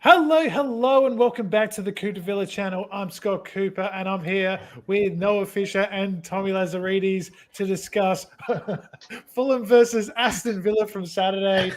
Hello, and welcome back to the Cooper Villa channel. I'm Scott Cooper, and I'm here with Noah Fisher and Tommy Lazarides to discuss Fulham versus Aston Villa from Saturday.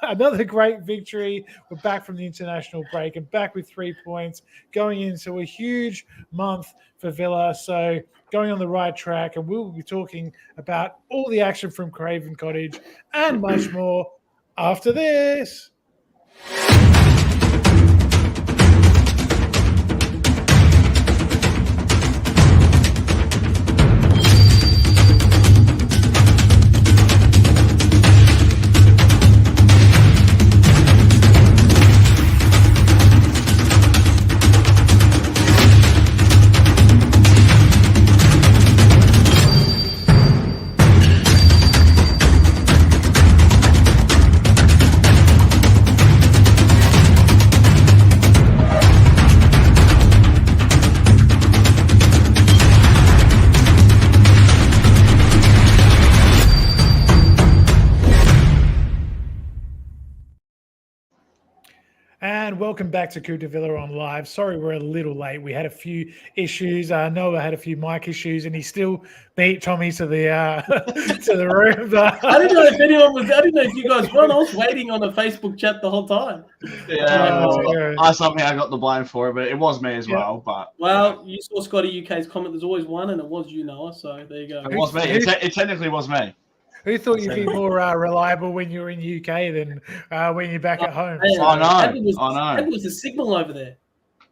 Another great victory. We're back from the international break and back with 3 points, going into a huge month for Villa. So going on the right track, and we'll be talking about all the action from Craven Cottage and much more after this. And welcome back to Cooper Villa on live. Sorry, we're a little late. We had a few issues. Noah had a few mic issues, and he still beat Tommy to the to the room. But I didn't know if anyone was. I didn't know if you guys were. I was waiting on the Facebook chat the whole time. Yeah, I somehow got the blame for it, but it was me as well. But you saw Scotty UK's comment. There's always one, and it was you, Noah. So there you go. It was me. It technically was me. Who thought you'd be more reliable when you're in UK than when you're back at home? I know. It was a signal over there.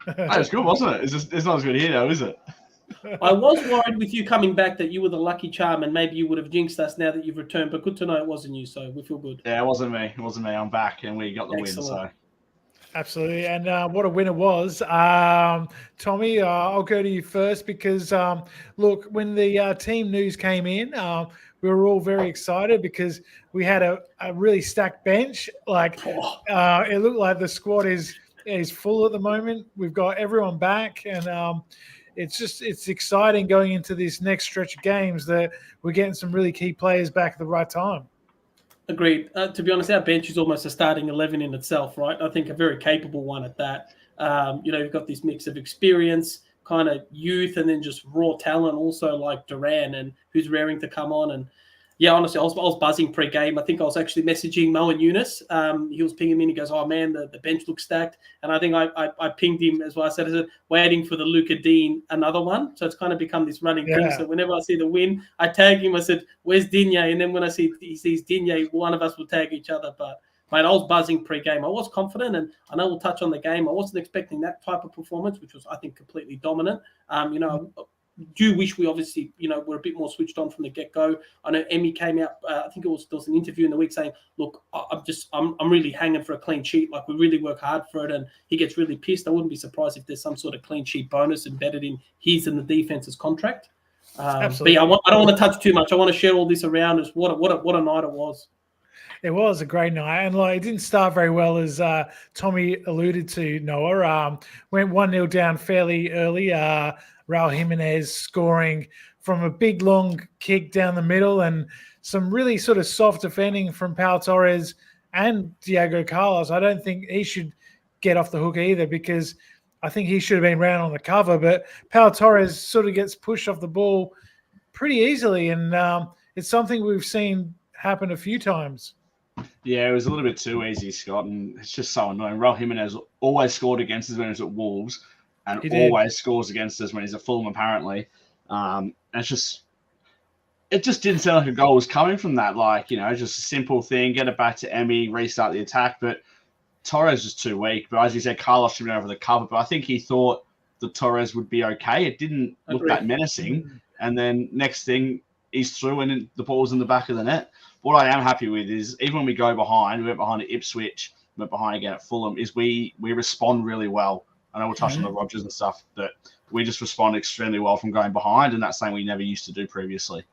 That was good, wasn't it? It's not as good here, though, is it? I was worried with you coming back that you were the lucky charm and maybe you would have jinxed us now that you've returned. But good to know it wasn't you, so we feel good. Yeah, it wasn't me. I'm back, and we got the win. So. Absolutely, and what a win it was. Tommy, I'll go to you first because, look, when the team news came in, we were all very excited because we had a really stacked bench. It looked like the squad is full at the moment. We've got everyone back, and it's exciting going into this next stretch of games that we're getting some really key players back at the right time. Agreed. To be honest, our bench is almost a starting 11 in itself, right? I think a very capable one at that. You've got this mix of experience, kind of youth, and then just raw talent also like Duran, and who's raring to come on. And yeah, honestly, I was buzzing pre-game. I think I was actually messaging Mo and Eunice. He was pinging me and he goes, "Oh man, the bench looks stacked." And I think I pinged him as well. I said, waiting for the Luca Dean, another one. So it's kind of become this running thing. So whenever I see the win, I tag him. I said, "Where's Digne?" And then when he sees Digne, one of us will tag each other. But mate, I was buzzing pre-game. I was confident, and I know we'll touch on the game. I wasn't expecting that type of performance, which was, I think, completely dominant. Do wish we obviously, were a bit more switched on from the get-go. I know Emmy came out, I think there was an interview in the week saying, look, I'm really hanging for a clean sheet. Like, we really work hard for it, and he gets really pissed. I wouldn't be surprised if there's some sort of clean sheet bonus embedded in his and the defense's contract. Absolutely. But yeah, I don't want to touch too much. I want to share all this around us. What a night it was. It was a great night, and it didn't start very well, as Tommy alluded to. Noah went 1-0 down fairly early. Raul Jimenez scoring from a big long kick down the middle, and some really sort of soft defending from Pau Torres and Diego Carlos. I don't think he should get off the hook either, because I think he should have been round on the cover. But Pau Torres sort of gets pushed off the ball pretty easily, and it's something we've seen happen a few times. Yeah, it was a little bit too easy, Scott, and it's just so annoying. Raul Jimenez always scored against us when he was at Wolves, and always scores against us when he's at Fulham, apparently. And it just didn't sound like a goal was coming from that. Just a simple thing, get it back to Emmy, restart the attack. But Torres was too weak. But as you said, Carlos should have been over the cover. But I think he thought that Torres would be okay. It didn't look that menacing. And then next thing, he's through and the ball's in the back of the net. What I am happy with is, even when we go behind, we went behind at Ipswich, went behind again at Fulham, is we respond really well. I know we'll touch on the Rodgers and stuff, but we just respond extremely well from going behind, and that's something we never used to do previously.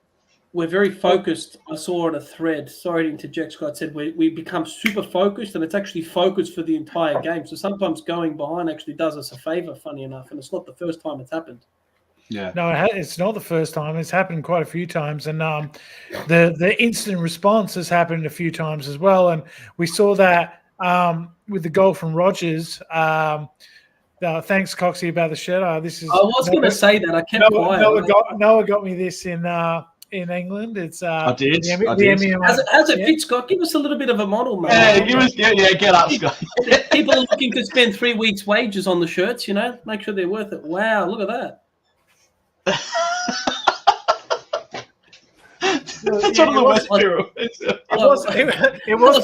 We're very focused. I saw on a thread, sorry to interject, Scott, said we become super focused, and it's actually focused for the entire game. So sometimes going behind actually does us a favour, funny enough, and it's not the first time it's happened. Yeah. No, it's not the first time. It's happened quite a few times. And the instant response has happened a few times as well. And we saw that with the goal from Rogers. Thanks, Coxie, about the shirt. This is. I was going to say that. I kept quiet. Noah got me this in England. It's I did. How's it fit, Scott? Give us a little bit of a model, mate. Yeah, get up, Scott. People are looking to spend 3 weeks' wages on the shirts. Make sure they're worth it. Wow, look at that. That's one of the worst pirouettes. It was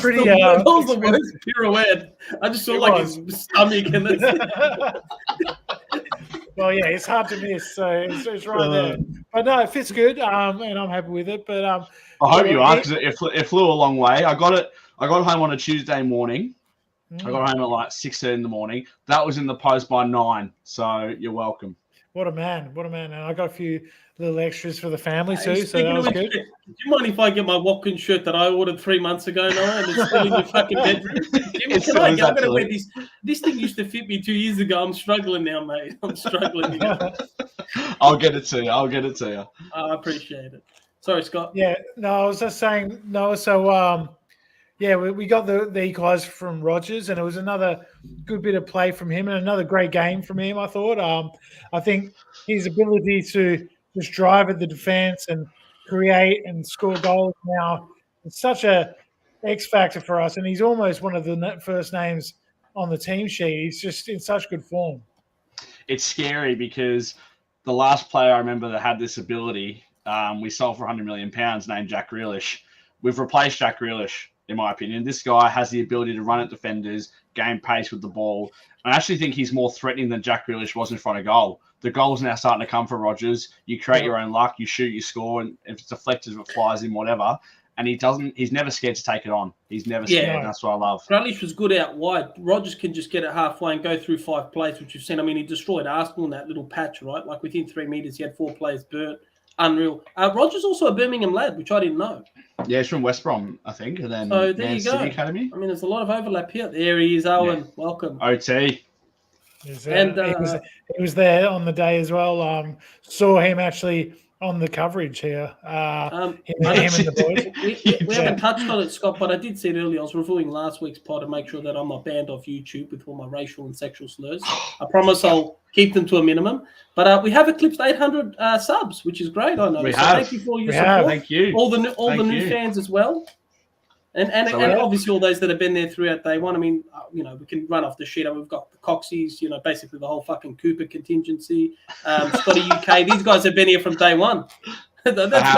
pretty. That was the worst pirouette. I just saw his stomach and that's Well, yeah, it's hard to miss, so it's right there. But no, it fits good, and I'm happy with it. But I hope you are, because it flew a long way. I got home on a Tuesday morning. I got home at like 6:30 in the morning. That was in the post by 9. So you're welcome. What a man! And I got a few little extras for the family too, so that was good. Do you mind if I get my Watkins shirt that I ordered 3 months ago, Noah, and it's still in your fucking bedroom? I'm going to wear this. This thing used to fit me 2 years ago. I'm struggling now, mate. I'm struggling again. I'll get it to you. I appreciate it. Sorry, Scott. Yeah, no, I was just saying, Noah. So, we got the equaliser from Rogers, and it was another good bit of play from him and another great game from him, I thought. I think his ability to just drive at the defence and create and score goals now, it's such a X factor for us, and he's almost one of the first names on the team sheet. He's just in such good form. It's scary because the last player I remember that had this ability, we sold for £100 million, named Jack Grealish. We've replaced Jack Grealish, in my opinion. This guy has the ability to run at defenders, gain pace with the ball. I actually think he's more threatening than Jack Grealish was in front of goal. The goal's now starting to come for Rogers. You create your own luck, you shoot, you score, and if it's deflected, it flies in, whatever. And he's never scared to take it on. He's never scared, and that's what I love. Grealish was good out wide. Rogers can just get it halfway and go through 5 plays, which you've seen. I mean, he destroyed Arsenal in that little patch, right? Like within 3 metres, he had 4 players burnt. Unreal. Rogers also a Birmingham lad, which I didn't know. Yeah, he's from West Brom, I think. And then so there you go. City Academy. I mean, there's a lot of overlap here. There he is, Owen. Yeah. Welcome. OT. And he was there on the day as well. Saw him actually on the coverage here. Him and the boys. We haven't touched on it, Scott, but I did see it earlier. I was reviewing last week's pod to make sure that I'm not banned off YouTube with all my racial and sexual slurs. I promise I'll keep them to a minimum. But we have eclipsed 800 subs, which is great. I know. We so have. Thank you for your support. Thank you. All the new fans as well. And obviously all those that have been there throughout day one. I mean, we can run off the sheet. We've got the Coxies, basically the whole fucking Cooper contingency, Scotty UK. These guys have been here from day one. That's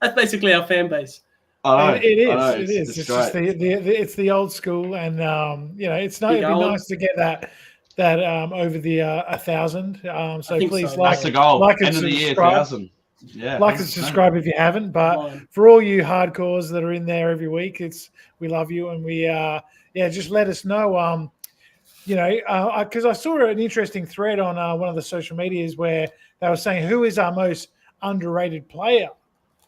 basically our fan base. It is. It's just it's the old school, and it'd be nice to get that over the 1,000. So please that's the goal. End of the year, 1,000. Yeah, like and subscribe if you haven't. But for all you hardcores that are in there every week, we love you, and we just let us know. Because I saw an interesting thread on one of the social medias where they were saying who is our most underrated player,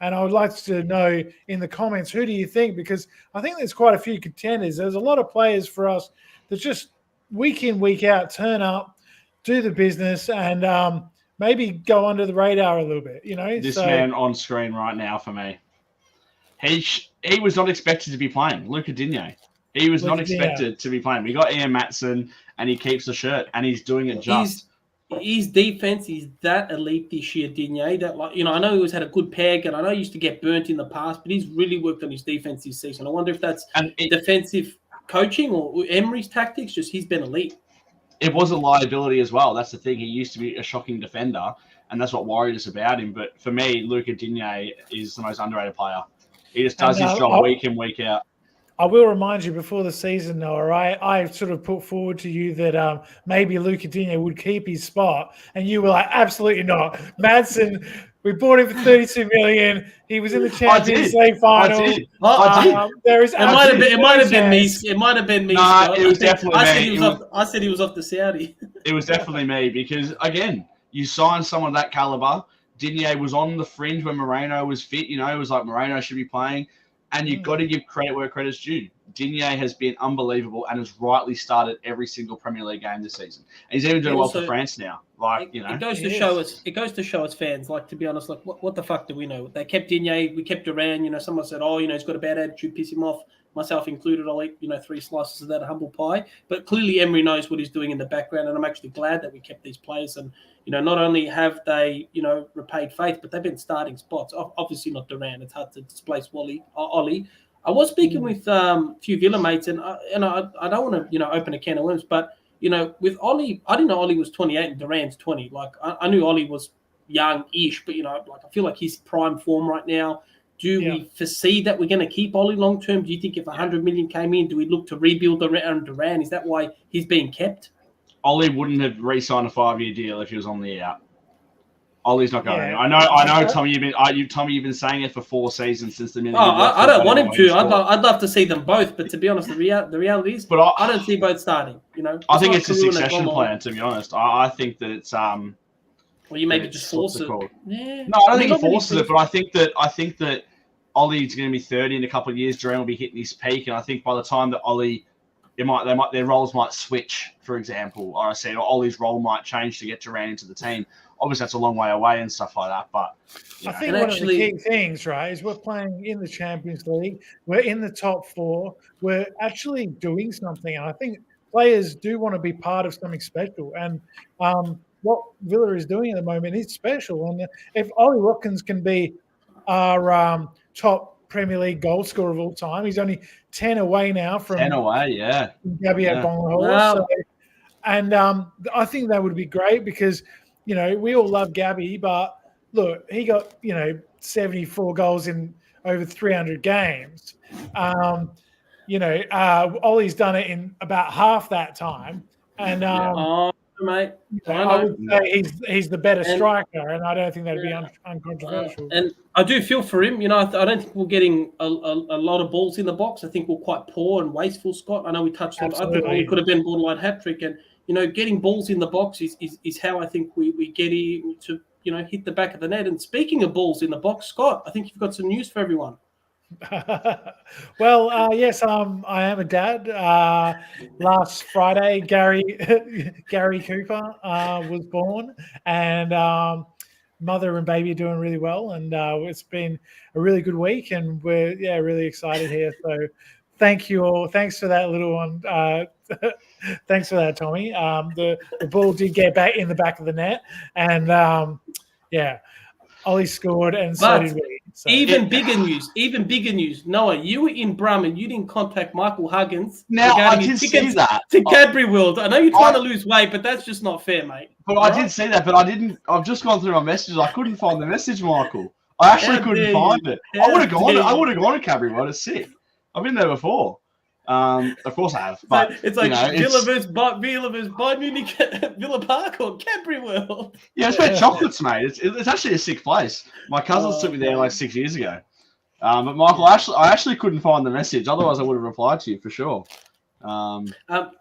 and I would like to know in the comments, who do you think? Because I think there's quite a few contenders. There's a lot of players for us that just week in, week out turn up, do the business, and maybe go under the radar a little bit, This man on screen right now for me, he was not expected to be playing. Luca Digne. He was not expected to be playing. We got Ian Matson, and he keeps the shirt, and he's doing it just. His defense is that elite this year, Digne. That I know he always had a good peg, and I know he used to get burnt in the past, but he's really worked on his defense this season. I wonder if that's defensive coaching or Emery's tactics. Just he's been elite. It was a liability as well. That's the thing. He used to be a shocking defender, and that's what worried us about him. But for me, Luca Digne is the most underrated player. He just does his job week in, week out. I will remind you before the season, Noah, I sort of put forward to you that maybe Luca Digne would keep his spot, and you were like, absolutely not. Madsen, we bought him for $32 million. He was in the Champions League final. I did. There is it might have been me. It might have been me. Nah, it was definitely me. I said he was off the Saudi. It was definitely me because, again, you sign someone of that caliber. Digne was on the fringe when Moreno was fit. It was like Moreno should be playing. And you've got to give credit where credit's due. Digne has been unbelievable and has rightly started every single Premier League game this season. And he's even doing well for France now. It goes to show us. It goes to show us fans. Like, to be honest, what the fuck do we know? They kept Digne. We kept Duran. Someone said, he's got a bad attitude, piss him off. myself included. I'll eat 3 slices of that humble pie. But clearly Emery knows what he's doing in the background, and I'm actually glad that we kept these players. And not only have they repaid faith, but they've been starting spots. Obviously not Duran. It's hard to displace Ollie. I was speaking with a few Villa mates, and I don't want to open a can of worms, but with Ollie, I didn't know Ollie was 28 and Duran's 20. Like I knew Ollie was young-ish, but I feel like he's prime form right now. Do we foresee that we're going to keep Ollie long term? Do you think if 100 million came in, do we look to rebuild around Duran? Is that why he's being kept? Ollie wouldn't have re-signed a 5-year deal if he was on the out. Ollie's not going. I know, Tommy. You've been saying it for 4 seasons since the minute. I don't want him to. I'd love to see them both, but to be honest, the reality is, I don't see both starting. I think it's a succession plan. To be honest, I think that it's Well, you maybe just force it. Yeah. No, I don't think he forces it, but I think that Ollie's going to be 30 in a couple of years. Duran will be hitting his peak, and I think by the time that Ollie, their roles might switch. For example, or Ollie's role might change to get Duran into the team. Obviously, that's a long way away and stuff like that. But I think one of the key things, right, is we're playing in the Champions League. We're in the top 4. We're actually doing something, and I think players do want to be part of something special. And what Villa is doing at the moment is special. And if Ollie Watkins can be our top Premier League goal scorer of all time, he's only 10 away now from 10 away, yeah. Gabby Wow. So, and I think that would be great because we all love Gabby, but look, he got 74 goals in over 300 games. Ollie's done it in about half that time, and mate. I would say he's the better striker, and I don't think that'd be uncontroversial. And I do feel for him. I don't think we're getting a lot of balls in the box. I think we're quite poor and wasteful, Scott. I know we touched on. I think Ollie could have been borderline hat trick, and getting balls in the box is how I think we get to hit the back of the net. And speaking of balls in the box, Scott, I think you've got some news for everyone. Well, yes, I am a dad. Last Friday, Gary Cooper was born, and mother and baby are doing really well, and it's been a really good week, and we're really excited here. So, thank you all. Thanks for that little one. Thanks for that, Tommy. The ball did get back in the back of the net, and Ollie scored, and so did we. So, even bigger news. Noah, you were in Brum and you didn't contact Michael Huggins. Now, I did see that. To Cadbury World. I know you're trying to lose weight, but that's just not fair, mate. But I did see that, but I didn't. I've just gone through my messages. I couldn't find the message, Michael. I actually couldn't find it. I would have gone to Cadbury World. It's sick. I've been there before. Of course I have. But it's like Villa versus Bayern Munich, Villa Park or Cadbury World. Yeah, it's where chocolates, mate. It's actually a sick place. My cousins took me there like 6 years ago. But Michael, I actually couldn't find the message. Otherwise, I would have replied to you for sure. But I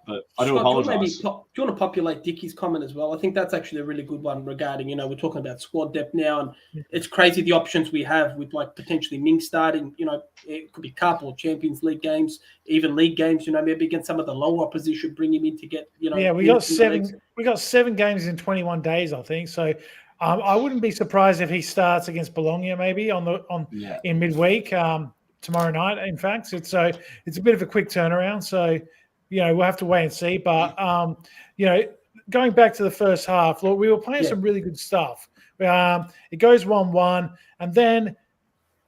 do apologise. Do you want to populate Dickie's comment as well? I think that's actually a really good one regarding, we're talking about squad depth now, and it's crazy the options we have with like potentially Ming starting, it could be cup or Champions League games, even league games, maybe against some of the lower opposition, bring him in to get, we got 7 games in 21 days, I think. So I wouldn't be surprised if he starts against Bologna maybe in midweek. Tomorrow night, in fact. It's a bit of a quick turnaround. So, we'll have to wait and see. But, going back to the first half, look, we were playing some really good stuff. It goes 1-1, and then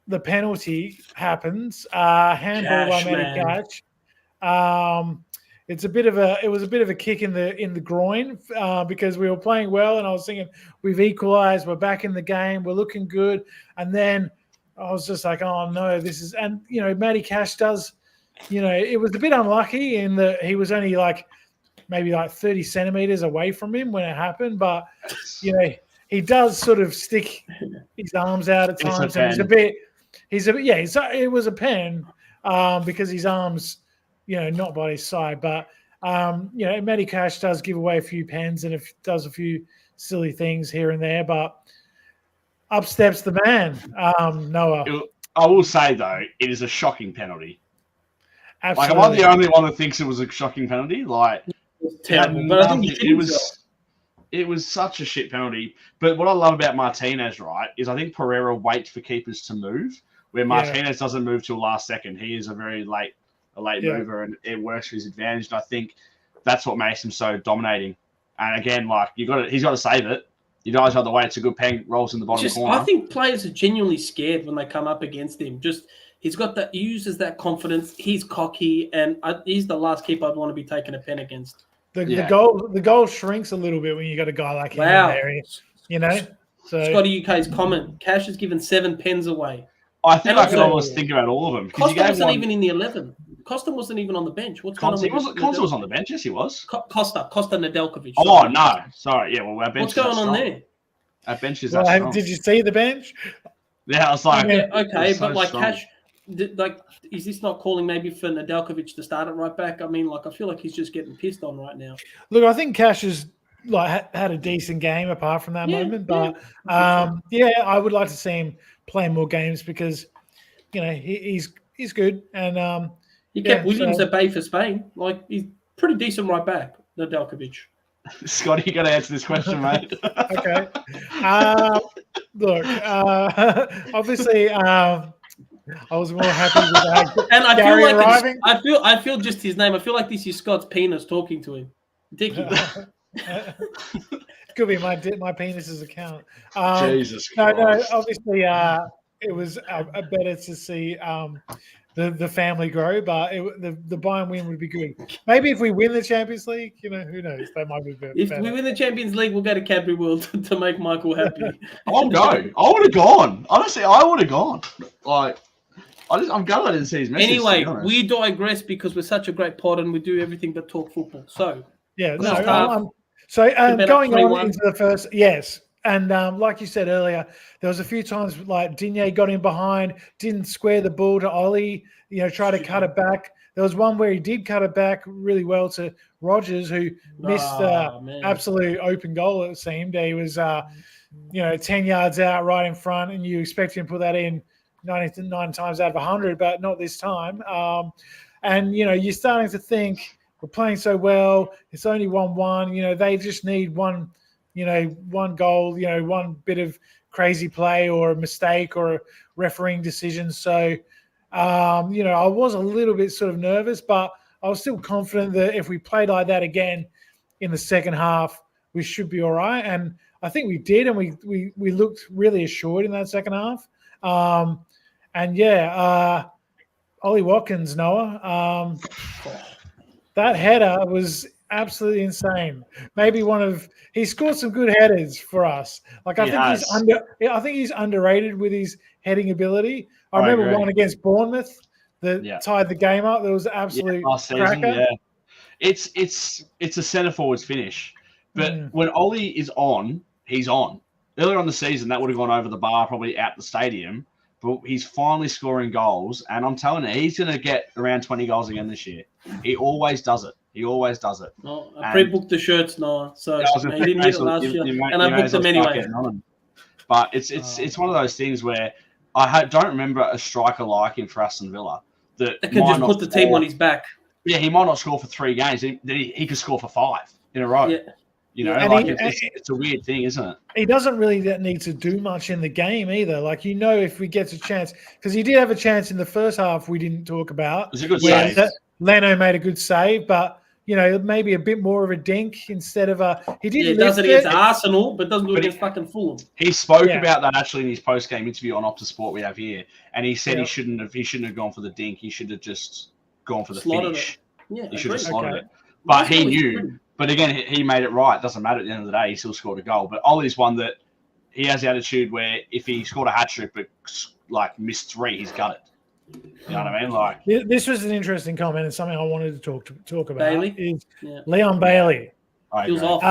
the penalty happens. Handball by Matty Cash. It was a bit of a kick in the groin because we were playing well, and I was thinking we've equalised, we're back in the game, we're looking good, and then I was just like, oh no, this is, and Matty Cash does, it was a bit unlucky in that he was only maybe 30 centimeters away from him when it happened, but he does sort of stick his arms out at times, and it was a pen because his arms, not by his side, but Matty Cash does give away a few pens and does a few silly things here and there, but up steps the man, Noah. I will say, though, it is a shocking penalty. Absolutely. Am I the only one that thinks it was a shocking penalty? Terrible. But I think it was such a shit penalty. But what I love about Martinez, right, is I think Pereira waits for keepers to move, where Martinez doesn't move till last second. He is a very late a late mover, and it works to his advantage. And I think that's what makes him so dominating. And again, like he's got to save it. You guys the other way. It's a good peg, rolls in the bottom corner. I think players are genuinely scared when they come up against him. He uses that confidence. He's cocky, and he's the last keeper I'd want to be taking a pen against. The goal shrinks a little bit when you got a guy like him in there, you know. So Scotty UK's comment: Cash has given 7 pens away. I think I can almost think about all of them. Costa wasn't even in the 11. Costa wasn't even on the bench. What's going on? Costa was on the bench. Yes, he was. Costa Nedeljkovic. Oh no, sorry. Yeah, well, our bench. What's going on there? Our bench is. Did you see the bench? Yeah, I was like, okay, but like strong. Cash, like, is this not calling maybe for Nedeljkovic to start it right back? I mean, like, I feel like he's just getting pissed on right now. Look, I think Cash has had a decent game apart from that moment, but I would like to see him play more games because he's good and he kept Williams at bay for Spain. Like, he's pretty decent right back, Nedeljkovic. Scotty, you got to answer this question, mate. Okay. Look, obviously, I was more happy with that. And I Gary feel like arriving. I feel just his name. I feel like this is Scott's penis talking to him. Dickie. Could be my penis's account. Jesus Christ. No. Obviously, it was better to see the family grow, but the Bayern win would be good. Maybe if we win the Champions League, who knows? That might be better. If we win the Champions League, we'll go to Cadbury World to make Michael happy. I'll go. I would have gone. Honestly, I would have gone. Like, I'm glad I didn't see his message. Anyway, we digress because we're such a great pod and we do everything but talk football. So going on into the first, yes. And like you said earlier, there was a few times like Digne got in behind, didn't square the ball to Ollie, try to cut it back. There was one where he did cut it back really well to Rogers, who missed absolute open goal, it seemed. He was, 10 yards out right in front, and you expect him to put that in 99 times out of 100, but not this time. And, you're starting to think, we're playing so well, it's only 1-1. They just need one goal, one bit of crazy play or a mistake or a refereeing decision. So, I was a little bit sort of nervous, but I was still confident that if we played like that again in the second half, we should be all right. And I think we did, and we looked really assured in that second half. Ollie Watkins, Noah, that header was absolutely insane. Maybe he scored some good headers for us. Like I think he's underrated with his heading ability. I remember one against Bournemouth that tied the game up. There was an absolute cracker. Yeah. It's a centre forwards finish. But when Ollie is on, he's on. Earlier on the season, that would have gone over the bar, probably out the stadium. But he's finally scoring goals, and I'm telling you, he's going to get around 20 goals again this year. He always does it. Well, I pre-booked the shirts now, so he didn't get it last year, and I booked them anyway. But it's one of those things where I don't remember a striker like him for Aston Villa that can just put the team on his back. Yeah, he might not score for 3 games. He could score for 5 in a row. Yeah. It's a weird thing, isn't it? He doesn't really need to do much in the game either. Like, if we get a chance, because he did have a chance in the first half we didn't talk about. It was a good save. Leno made a good save, but, maybe a bit more of a dink instead of a... He did does it against Arsenal, but doesn't do it against fucking Fulham. He spoke about that actually in his post-game interview on Optus Sport we have here, and he said he shouldn't have gone for the dink. He should have just gone for the finish. Yeah, he should have slotted it. But he knew... But again, he made it right. It doesn't matter at the end of the day. He still scored a goal. But Ollie's one that he has the attitude where if he scored a hat-trick but missed 3, he's got it. You know what I mean? Like, this was an interesting comment and something I wanted to talk about. Bailey? Leon Bailey. He was off.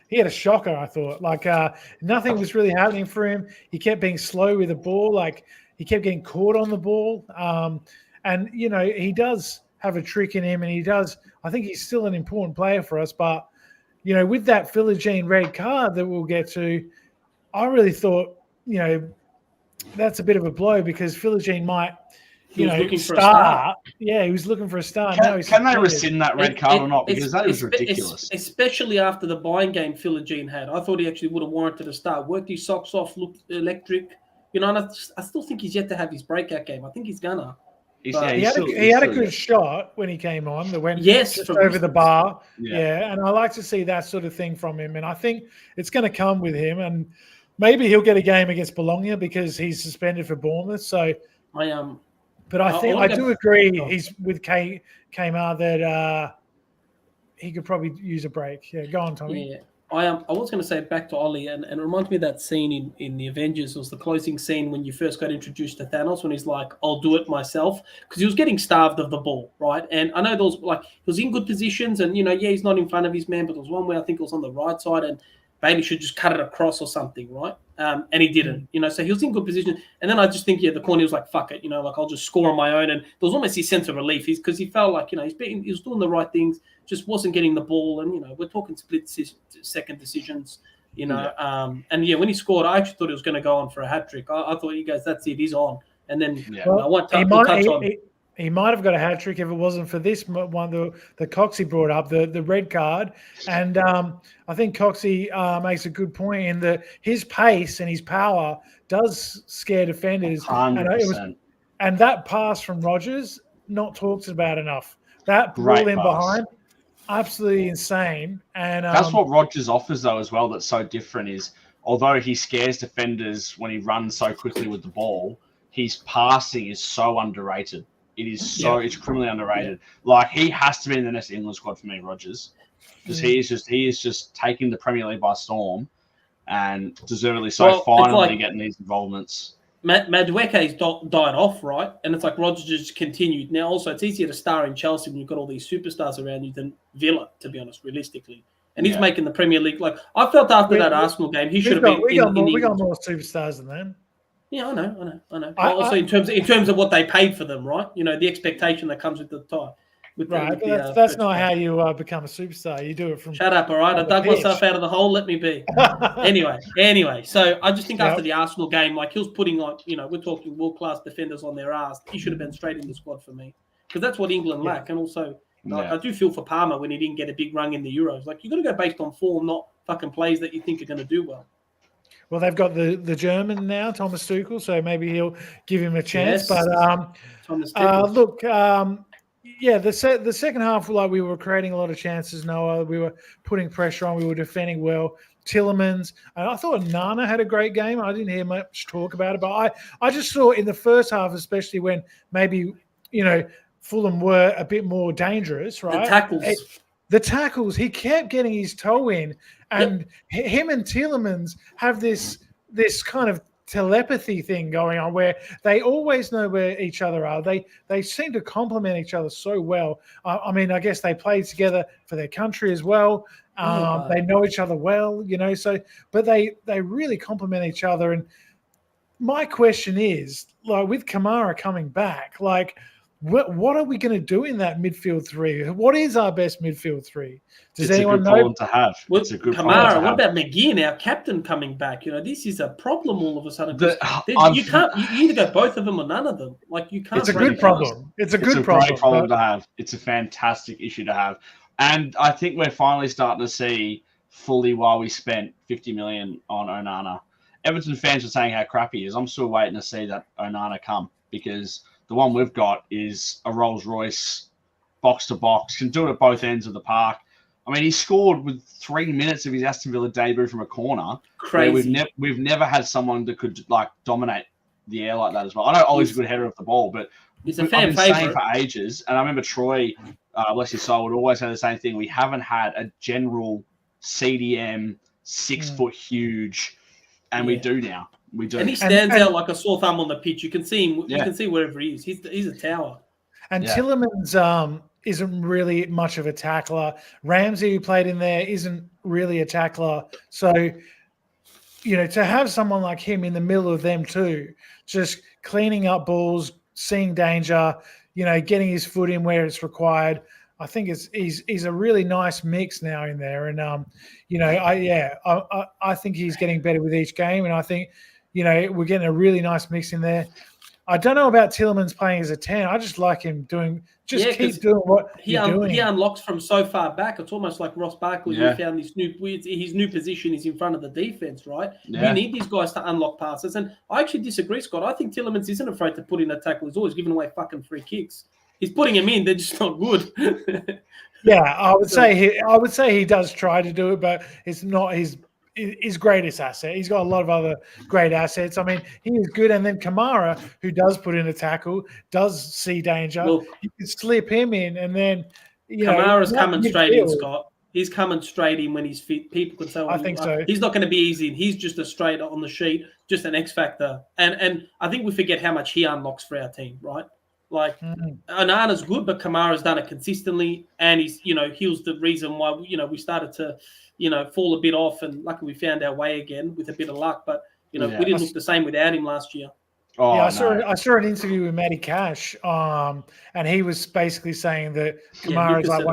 He had a shocker, I thought. Nothing was really happening for him. He kept being slow with the ball. He kept getting caught on the ball. And he does have a trick in him, and I think he's still an important player for us, but with that Philogene red card that we'll get to, I really thought that's a bit of a blow because Philogene might start. Yeah, he was looking for a start. Can they rescind that red card or not? Because that was ridiculous. Especially after the Bayern game Philogene had. I thought he actually would have warranted a start. Worked his socks off, looked electric. And I still think he's yet to have his breakout game. I think he's gonna. He had a good shot when he came on that went just over the bar. Yeah, and I like to see that sort of thing from him. And I think it's going to come with him. And maybe he'll get a game against Bologna because he's suspended for Bournemouth. So, but I do agree. He's with Kmart that he could probably use a break. Yeah, go on, Tommy. Yeah. I was going to say back to Ollie, and it reminds me of that scene in the Avengers. It was the closing scene when you first got introduced to Thanos, when he's like, "I'll do it myself," because he was getting starved of the ball, right? And I know there was he was in good positions, and he's not in front of his man, but there was one where I think it was on the right side, and Bailey should just cut it across or something, right? And he didn't, so he was in good position. And then I just think, the corner, he was like, "Fuck it," I'll just score on my own. And there was almost his sense of relief, because he felt like, he was doing the right things, just wasn't getting the ball. And we're talking split second decisions, and when he scored, I actually thought he was going to go on for a hat trick. I thought, you guys, that's it, he's on. And then he might have got a hat trick if it wasn't for this one the Coxie brought up, the red card. And I think Coxie makes a good point in that his pace and his power does scare defenders. 100%. And that pass from Rodgers, not talked about enough. That ball in behind, absolutely insane. And that's what Rodgers offers, though, as well, that's so different is, although he scares defenders when he runs so quickly with the ball, his passing is so underrated. It is it's criminally underrated. Like, he has to be in the next England squad for me, Rodgers, because he is just taking the Premier League by storm, and deservedly so. Finally getting these involvements. Madueke's died off, right? And it's like Rodgers just continued. Now, also, it's easier to star in Chelsea when you've got all these superstars around you than Villa, to be honest, realistically. And he's making the Premier League. Like, I felt after that Arsenal game, he should have been. We got more superstars than them. Yeah, I know. But also, in terms of what they paid for them, right? The expectation that comes with the tie. That's not how you become a superstar. You do it from. Shut up, all right. I dug myself out of the hole. Let me be. Anyway. So I just think after the Arsenal game, like, he was putting on, we're talking world-class defenders on their ass. He should have been straight in the squad for me, because that's what England lack. And also, I do feel for Palmer when he didn't get a big rung in the Euros. Like, you got to go based on form, not fucking plays that you think are going to do well. Well, they've got the German now, Thomas Tuchel, so maybe he'll give him a chance. Yes. But look. The second half, like, we were creating a lot of chances, Noah. We were putting pressure on. We were defending well. Tillemans. And I thought Nana had a great game. I didn't hear much talk about it. But I just saw in the first half, especially when maybe, Fulham were a bit more dangerous, right? The tackles, he kept getting his toe in. And him and Tillemans have this kind of telepathy thing going on where they always know where each other are. They seem to complement each other so well. I mean, I guess they play together for their country as well. They know each other well, but they really complement each other. And my question is, like, with Kamara coming back, like, what are we going to do in that midfield three? What is our best midfield three? Does anyone know? It's a good problem to have. It's a good Kamara, what about McGinn, our captain, coming back? This is a problem all of a sudden. You can't. You either go both of them or none of them. Like, you can't. It's a good problem. It's a great problem to have. It's a fantastic issue to have, and I think we're finally starting to see fully why we spent 50 million on Onana. Everton fans are saying how crap he is. I'm still waiting to see that Onana come, because the one we've got is a Rolls Royce, box to box, can do it at both ends of the park. I mean, he scored with 3 minutes of his Aston Villa debut from a corner. Crazy. We've never had someone that could, like, dominate the air like that as well. I know Ollie's a good header of the ball, but he's a fan favourite. Saying for ages, and I remember Troy, bless his soul, would always say the same thing. We haven't had a general CDM 6 foot huge, and we do now. We do. And he stands out like a sore thumb on the pitch. You can see him. You can see wherever he is. He's a tower. And Tillemans isn't really much of a tackler. Ramsey, who played in there, isn't really a tackler. So, to have someone like him in the middle of them too, just cleaning up balls, seeing danger, getting his foot in where it's required. I think he's a really nice mix now in there. And, I think he's getting better with each game. And I think, we're getting a really nice mix in there. I don't know about Tielemans playing as a 10. I just like him keep doing what he's doing. He unlocks from so far back. It's almost like Ross Barkley. Yeah. He found his new position is in front of the defense, right? Yeah. We need these guys to unlock passes. And I actually disagree, Scott. I think Tielemans isn't afraid to put in a tackle. He's always giving away fucking free kicks. He's putting them in. They're just not good. Yeah, I would say he does try to do it, but it's not his greatest asset. He's got a lot of other great assets. I mean, he is good. And then Kamara, who does put in a tackle, does see danger. Well, you can slip him in, and then Kamara's coming straight in, Scott. He's coming straight in when he's fit. People could say, well, I think so. He's not going to be easy. He's just a straight on the sheet, just an X factor. And I think we forget how much he unlocks for our team, right? Like Onana's good, but Kamara's done it consistently, and he was the reason why we started to fall a bit off, and luckily we found our way again with a bit of luck. But we didn't look the same without him last year. Oh, yeah, I saw an interview with Matty Cash, and he was basically saying that Kamara is like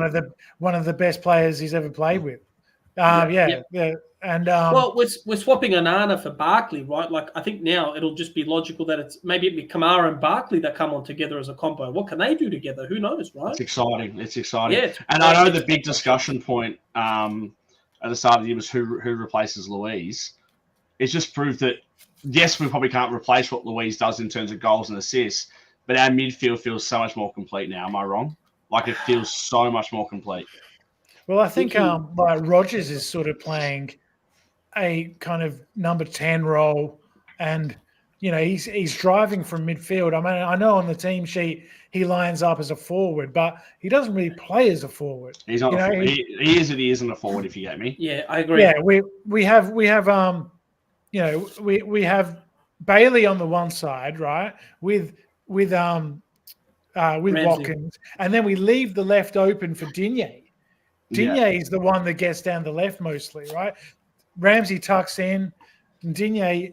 one of the best players he's ever played with. And well, we're swapping Onana for Barkley, right? Like I think now it'll just be logical that it's maybe it'll be Kamara and Barkley that come on together as a combo. What can they do together? Who knows, right? It's exciting. Yeah, and I know the big discussion point at the start of the year was who replaces Luiz. It's just proved that yes, we probably can't replace what Luiz does in terms of goals and assists, but our midfield feels so much more complete now. Am I wrong? Like it feels so much more complete. Well, I think like Rodgers is sort of playing a kind of number 10 role, and he's driving from midfield. I mean, I know on the team sheet he lines up as a forward, but he doesn't really play as a forward. He's not. He is and he isn't a forward. If you get me. Yeah, I agree. Yeah, we have we have Bailey on the one side, right, with Watkins, and then we leave the left open for Digne. Digne is the one that gets down the left mostly, right? Ramsey tucks in, and Digne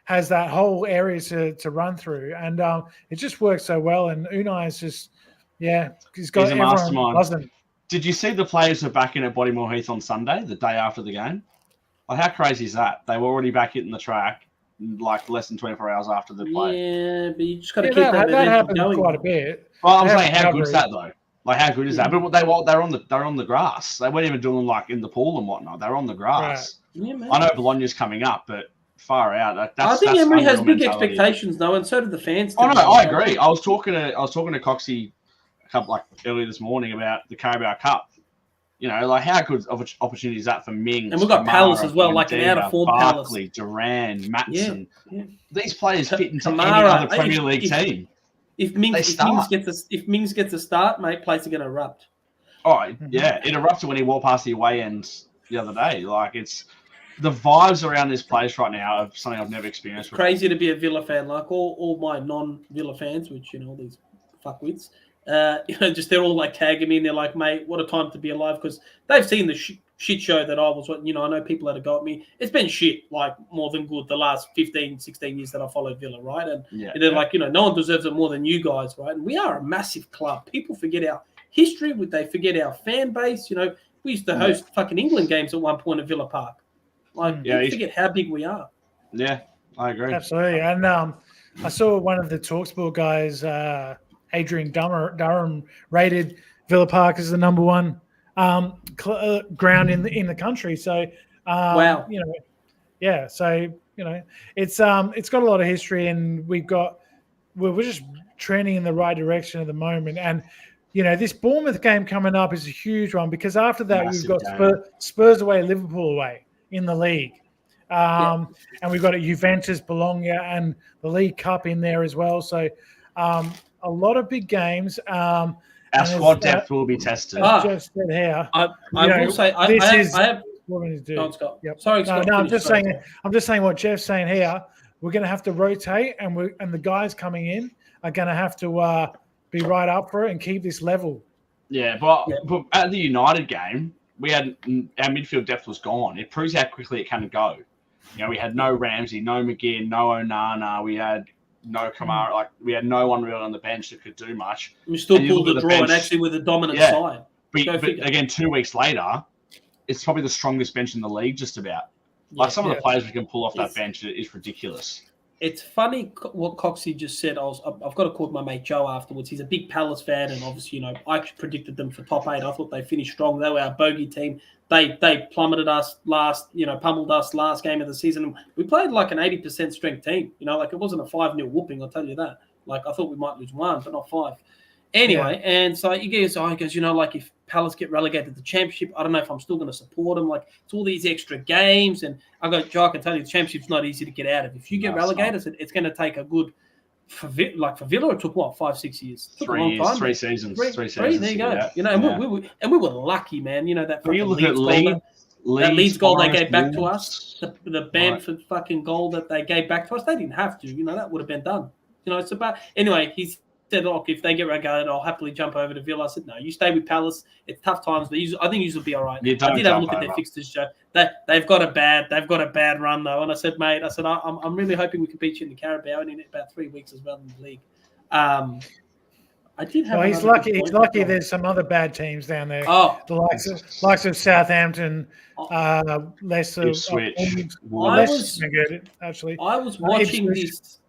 has that whole area to run through, and it just works so well. And Unai is just, he's got a mastermind. Buzzing. Did you see the players were back in at Bodymore Heath on Sunday, the day after the game? Like, how crazy is that? They were already back hitting the track, like less than 24 hours after the play. Yeah, but you just got to keep that happens going. Quite a bit. Well, I'm saying, how good is that though? Like, how good is that? But they're on the grass. They weren't even doing like in the pool and whatnot. They're on the grass. Right. Yeah, man. I know Bologna's coming up, but far out. I think Emery has big expectations though, and so do the fans. Oh no, I agree. I was talking to Coxie earlier this morning about the Carabao Cup. Like how good of an opportunity is that for Mings? And we've got Palace as well, like an out of form Barkley, Palace. Duran, Matson. Yeah. These players fit into any other Premier League team. If Mings gets a start, mate, place are going to erupt. Oh yeah, it erupted when he walked past the away end the other day. Like it's the vibes around this place right now of something I've never experienced before. Crazy to be a Villa fan, like all my non-Villa fans, which all these fuckwits. Just they're all like tagging me and they're like, mate, what a time to be alive, because they've seen the shit show that I was, I know people that have got me. It's been shit, like more than good the last 15, 16 years that I followed Villa, right? And they're like, no one deserves it more than you guys, right? And we are a massive club. People forget our history, they forget our fan base. We used to host fucking England games at one point at Villa Park. Like, you forget how big we are. Yeah, I agree. Absolutely. And I saw one of the TalkSport guys, Adrian Durham, rated Villa Park as the number one ground in the country. So wow, So it's got a lot of history, and we're just trending in the right direction at the moment. And this Bournemouth game coming up is a huge one, because after that we've got Spurs away, Liverpool away in the league. And we've got a Juventus, Bologna, and the League Cup in there as well. So a lot of big games. Our squad depth will be tested. Jeff said here. I will say, I have. What we're going to do. No, Scott. Yep. Sorry, Scott. No, I'm just saying what Jeff's saying here. We're going to have to rotate, and the guys coming in are going to have to be right up for it and keep this level. Yeah, but at the United game, we had our midfield depth was gone. It proves how quickly it can go. We had no Ramsey, no McGinn, no Onana. We had no Kamara. Like, we had no one really on the bench that could do much. We still pulled the draw, and actually with a dominant side. But again, 2 weeks later, it's probably the strongest bench in the league, just about. Like, some of the players we can pull off that bench is ridiculous. It's funny what Coxie just said. I've got to call my mate Joe afterwards. He's a big Palace fan, and obviously, I predicted them for top 8. I thought they finished strong. They were our bogey team. They plummeted us pummeled us last game of the season. We played like an 80% strength team. Like it wasn't a 5-0 whooping. I'll tell you that. Like I thought we might lose 1, but not 5. Anyway, and so he goes, like if Palace get relegated to the Championship, I don't know if I'm still going to support them. Like it's all these extra games, and I go, Joe, I can tell you the Championship's not easy to get out of. If you get relegated, it's going to take a good. For Villa, it took what 5-6 years. It took 3 a long years, time. 3 seasons, 3 seasons. There you go. And we were lucky, man. That when you look at Leeds goal they gave back to Wolves, us, the Bamford fucking goal that they gave back to us, they didn't have to. That would have been done. It's about anyway. He's said, look, if they get relegated, I'll happily jump over to Villa. I said, no, you stay with Palace. It's tough times, but I think you will be all right. I did have a look at their fixtures, Joe. They've got a bad run though. And I said, mate, I'm really hoping we can beat you in the Carabao in about 3 weeks as well in the league. I did have. Well, he's lucky. He's lucky. There's some other bad teams down there. Oh, the likes of Southampton, Leicester. Ipswich. Good actually. I was watching this.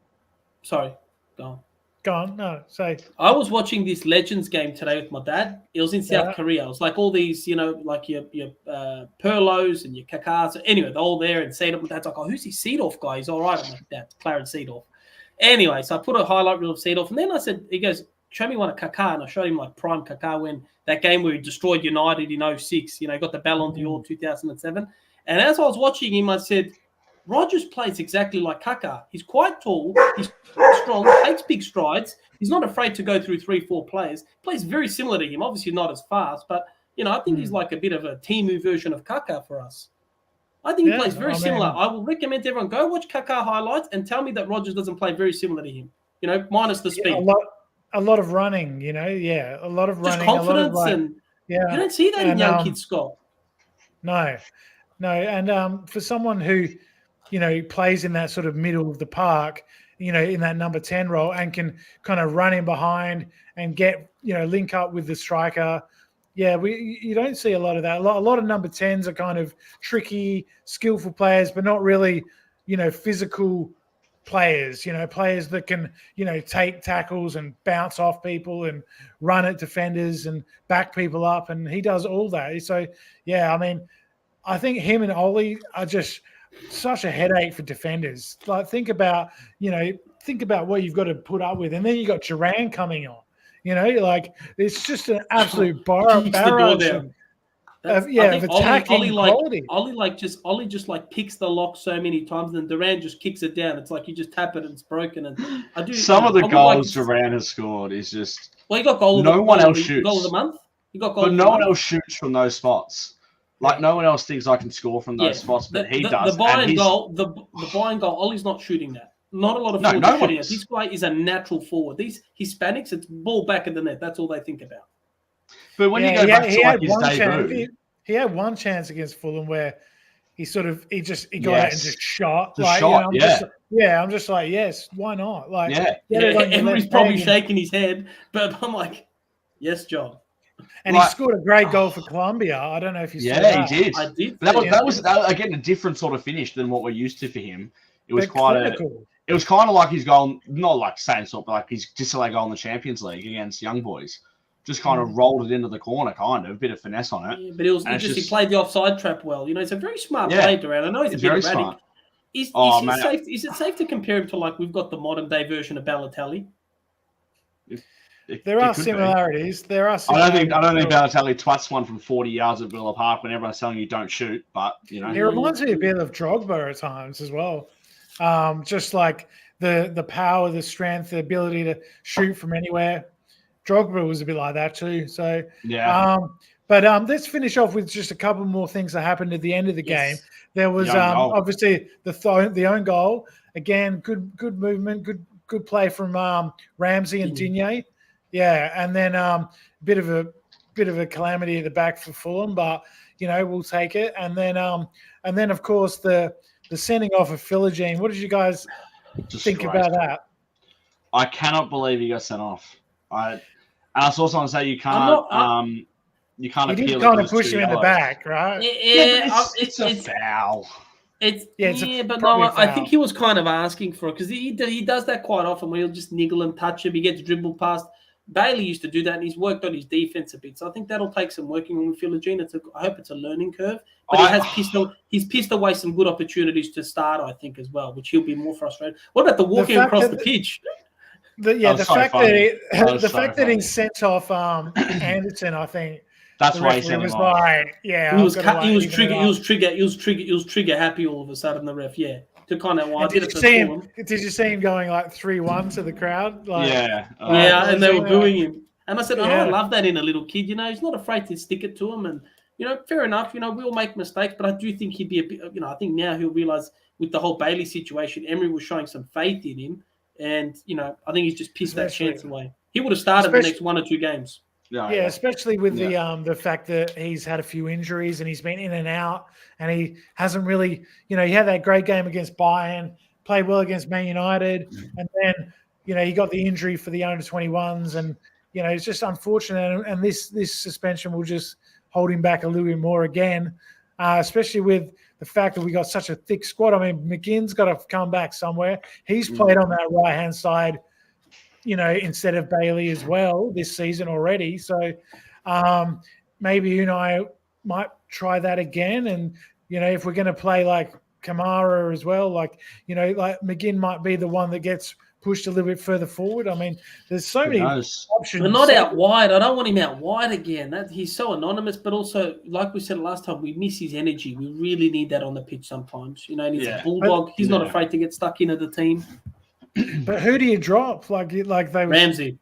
Sorry, go on. Go on. No, say. I was watching this Legends game today with my dad. It was in South Korea. It was like all these, like your Perlos and your Kakas. Anyway, they're all there and Seedorf. My dad's like, oh, who's this Seedorf guy? He's all right. I'm like, Dad, Clarence Seedorf. Anyway, so I put a highlight reel of Seedorf, and then I said, he goes, show me one of Kaká, and I showed him like prime Kaká when that game where he destroyed United in 06. He got the Ballon d'Or 2007. And as I was watching him, I said, Rodgers plays exactly like Kaká. He's quite tall. He's strong. Takes big strides. He's not afraid to go through 3-4 players. Plays very similar to him. Obviously not as fast, but I think he's like a bit of a Timu version of Kaká for us. I think he plays very similar. I will recommend everyone go watch Kaká highlights and tell me that Rodgers doesn't play very similar to him. Minus the speed. A lot of running. A lot of running. Just confidence you don't see that in young kids, Scott. No, and for someone who plays in that sort of middle of the park, in that number 10 role and can kind of run in behind and get, link up with the striker. Yeah, you don't see a lot of that. A lot of number 10s are kind of tricky, skillful players, but not really, physical players, players that can, take tackles and bounce off people and run at defenders and back people up. And he does all that. So, yeah, I think him and Oli are just such a headache for defenders. Like think about what you've got to put up with, and then you got Duran coming on. It's just an absolute barrage of attacking quality. Oli just picks the lock so many times, and Duran just kicks it down. It's like you just tap it and it's broken. And some of the goals Duran has scored is just. Well, he got goal. No one else shoots. Goal of the month. He got goal. But no one else shoots from those spots. Like no one else thinks I can score from those spots, but he does. The buy and goal, Ollie's not shooting that. Not a lot of forwards shooting it. This guy is a natural forward. These Hispanics, it's ball back of the net. That's all they think about. But when you go back to his debut, he had one chance against Fulham where he got out and just shot. I'm just like, yes, why not? Everybody's probably shaking his head, but I'm like, yes, John. And he scored a great goal for Colombia. I don't know if you saw that. He did. I did. That was again a different sort of finish than what we're used to for him. It was It was kind of like his goal, not like same sort, but like his disallowed goal in the Champions League against Young Boys. Just kind of rolled it into the corner, kind of a bit of finesse on it. Yeah, but he played the offside trap well. It's a very smart play, Duran. I know he's a bit erratic. Smart. Is it safe to compare him to we've got the modern day version of Balotelli? There are similarities. I don't think Balotelli twats one from 40 yards at Villa Park when everyone's telling you don't shoot. But he reminds me a bit of Drogba at times as well. Just like the power, the strength, the ability to shoot from anywhere. Drogba was a bit like that too. So but let's finish off with just a couple more things that happened at the end of the game. There was obviously the own goal. Again, good movement, good play from Ramsey and Digne. Yeah, and then bit of a calamity at the back for Fulham, but we'll take it. And then of course the sending off of Philogene. What did you guys think about that? I cannot believe he got sent off. I also want to say you can't appeal. You did kind of push him in the back, right? Yeah, it's a foul. But no, probably a I think foul. he was kind of asking for it because he does that quite often where he'll just niggle and touch him. He gets dribbled past. Bailey used to do that, and he's worked on his defense a bit. So I think that'll take some working on with Philogene. I hope it's a learning curve. But he's pissed away some good opportunities to start, I think, as well, which he'll be more frustrated. What about the walking across the pitch? The fact that he sent off Anderson, I think that's why he sent him off. Like, he was trigger happy all of a sudden. The ref, to kind of did you see him going like 3-1 to the crowd? Like, and they were booing him. And I said, I love that in a little kid. He's not afraid to stick it to him. And fair enough. We'll make mistakes, but I do think he'd be a bit. I think now he'll realize with the whole Bailey situation, Emery was showing some faith in him, and I think he's just pissed that chance away. He would have started the next 1 or 2 games. Especially with the fact that he's had a few injuries and he's been in and out, and he hasn't really, he had that great game against Bayern, played well against Man United, and then he got the injury for the under-21s, and it's just unfortunate, and this suspension will just hold him back a little bit more again, especially with the fact that we got such a thick squad. I mean, McGinn's got to come back somewhere. He's played on that right-hand side, instead of Bailey as well this season already. So maybe Unai might try that again. And, if we're going to play like Kamara as well, like McGinn might be the one that gets pushed a little bit further forward. I mean, there's so many options. But not out wide. I don't want him out wide again. He's so anonymous, but also, like we said last time, we miss his energy. We really need that on the pitch sometimes. And he's a bulldog. He's not afraid to get stuck into the team. But who do you drop? Like they were Ramsey.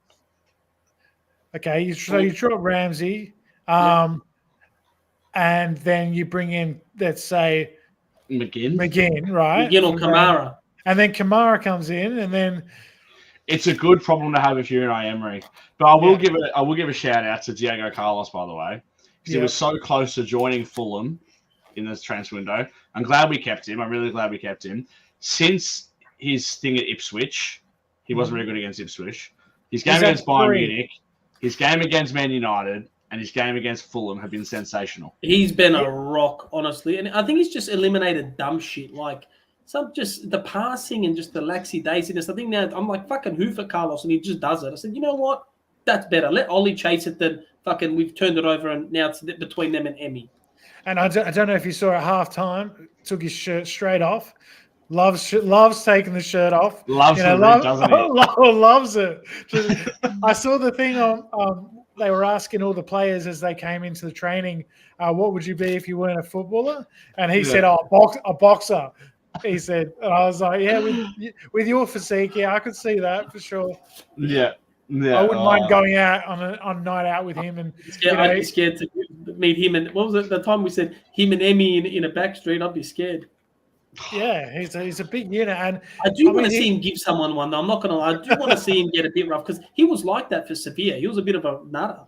Okay, you drop Ramsey, and then you bring in, let's say, McGinn, right? McGinn or Kamara, and then Kamara comes in, and then it's a good problem to have if you're Unai Emery. But I will give a shout out to Diego Carlos, by the way, because he was so close to joining Fulham in this transfer window. I'm glad we kept him. I'm really glad we kept him. Since his thing at Ipswich, he wasn't very good against Ipswich. His game against Bayern Munich, his game against Man United, and his game against Fulham have been sensational. He's been a rock, honestly. And I think he's just eliminated dumb shit, like just the passing and just the laxy-daisyness. I think now I'm like, fucking hoof at Carlos, and he just does it. I said, you know what? That's better. Let Ollie chase it than fucking we've turned it over, and now it's between them and Emmy. And I don't know if you saw at halftime, took his shirt straight off. Loves taking the shirt off. Loves it. I saw the thing on. They were asking all the players as they came into the training, what would you be if you weren't a footballer? And he said, a boxer. He said, and I was like, with your physique, I could see that for sure. Yeah. I wouldn't mind going out on a night out with him. And I'd be scared to meet him. And what was it the time we said him and Emmy in a back street? I'd be scared. Yeah, he's a big unit, and I want to see him give someone one. Though I'm not going to lie, I do want to see him get a bit rough because he was like that for Sevilla. He was a bit of a nutter.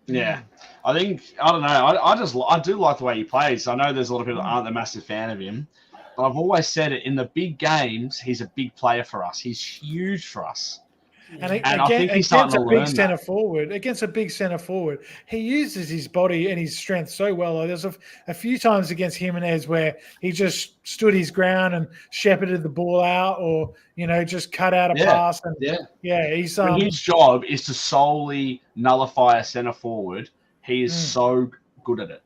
Yeah, I don't know. I do like the way he plays. I know there's a lot of people that aren't a massive fan of him, but I've always said it in the big games. He's a big player for us. He's huge for us. And I think he's against a big centre forward, he uses his body and his strength so well. Like there's a few times against Jimenez where he just stood his ground and shepherded the ball out, or just cut out a pass. And he's his job is to solely nullify a centre forward. He is so good at it.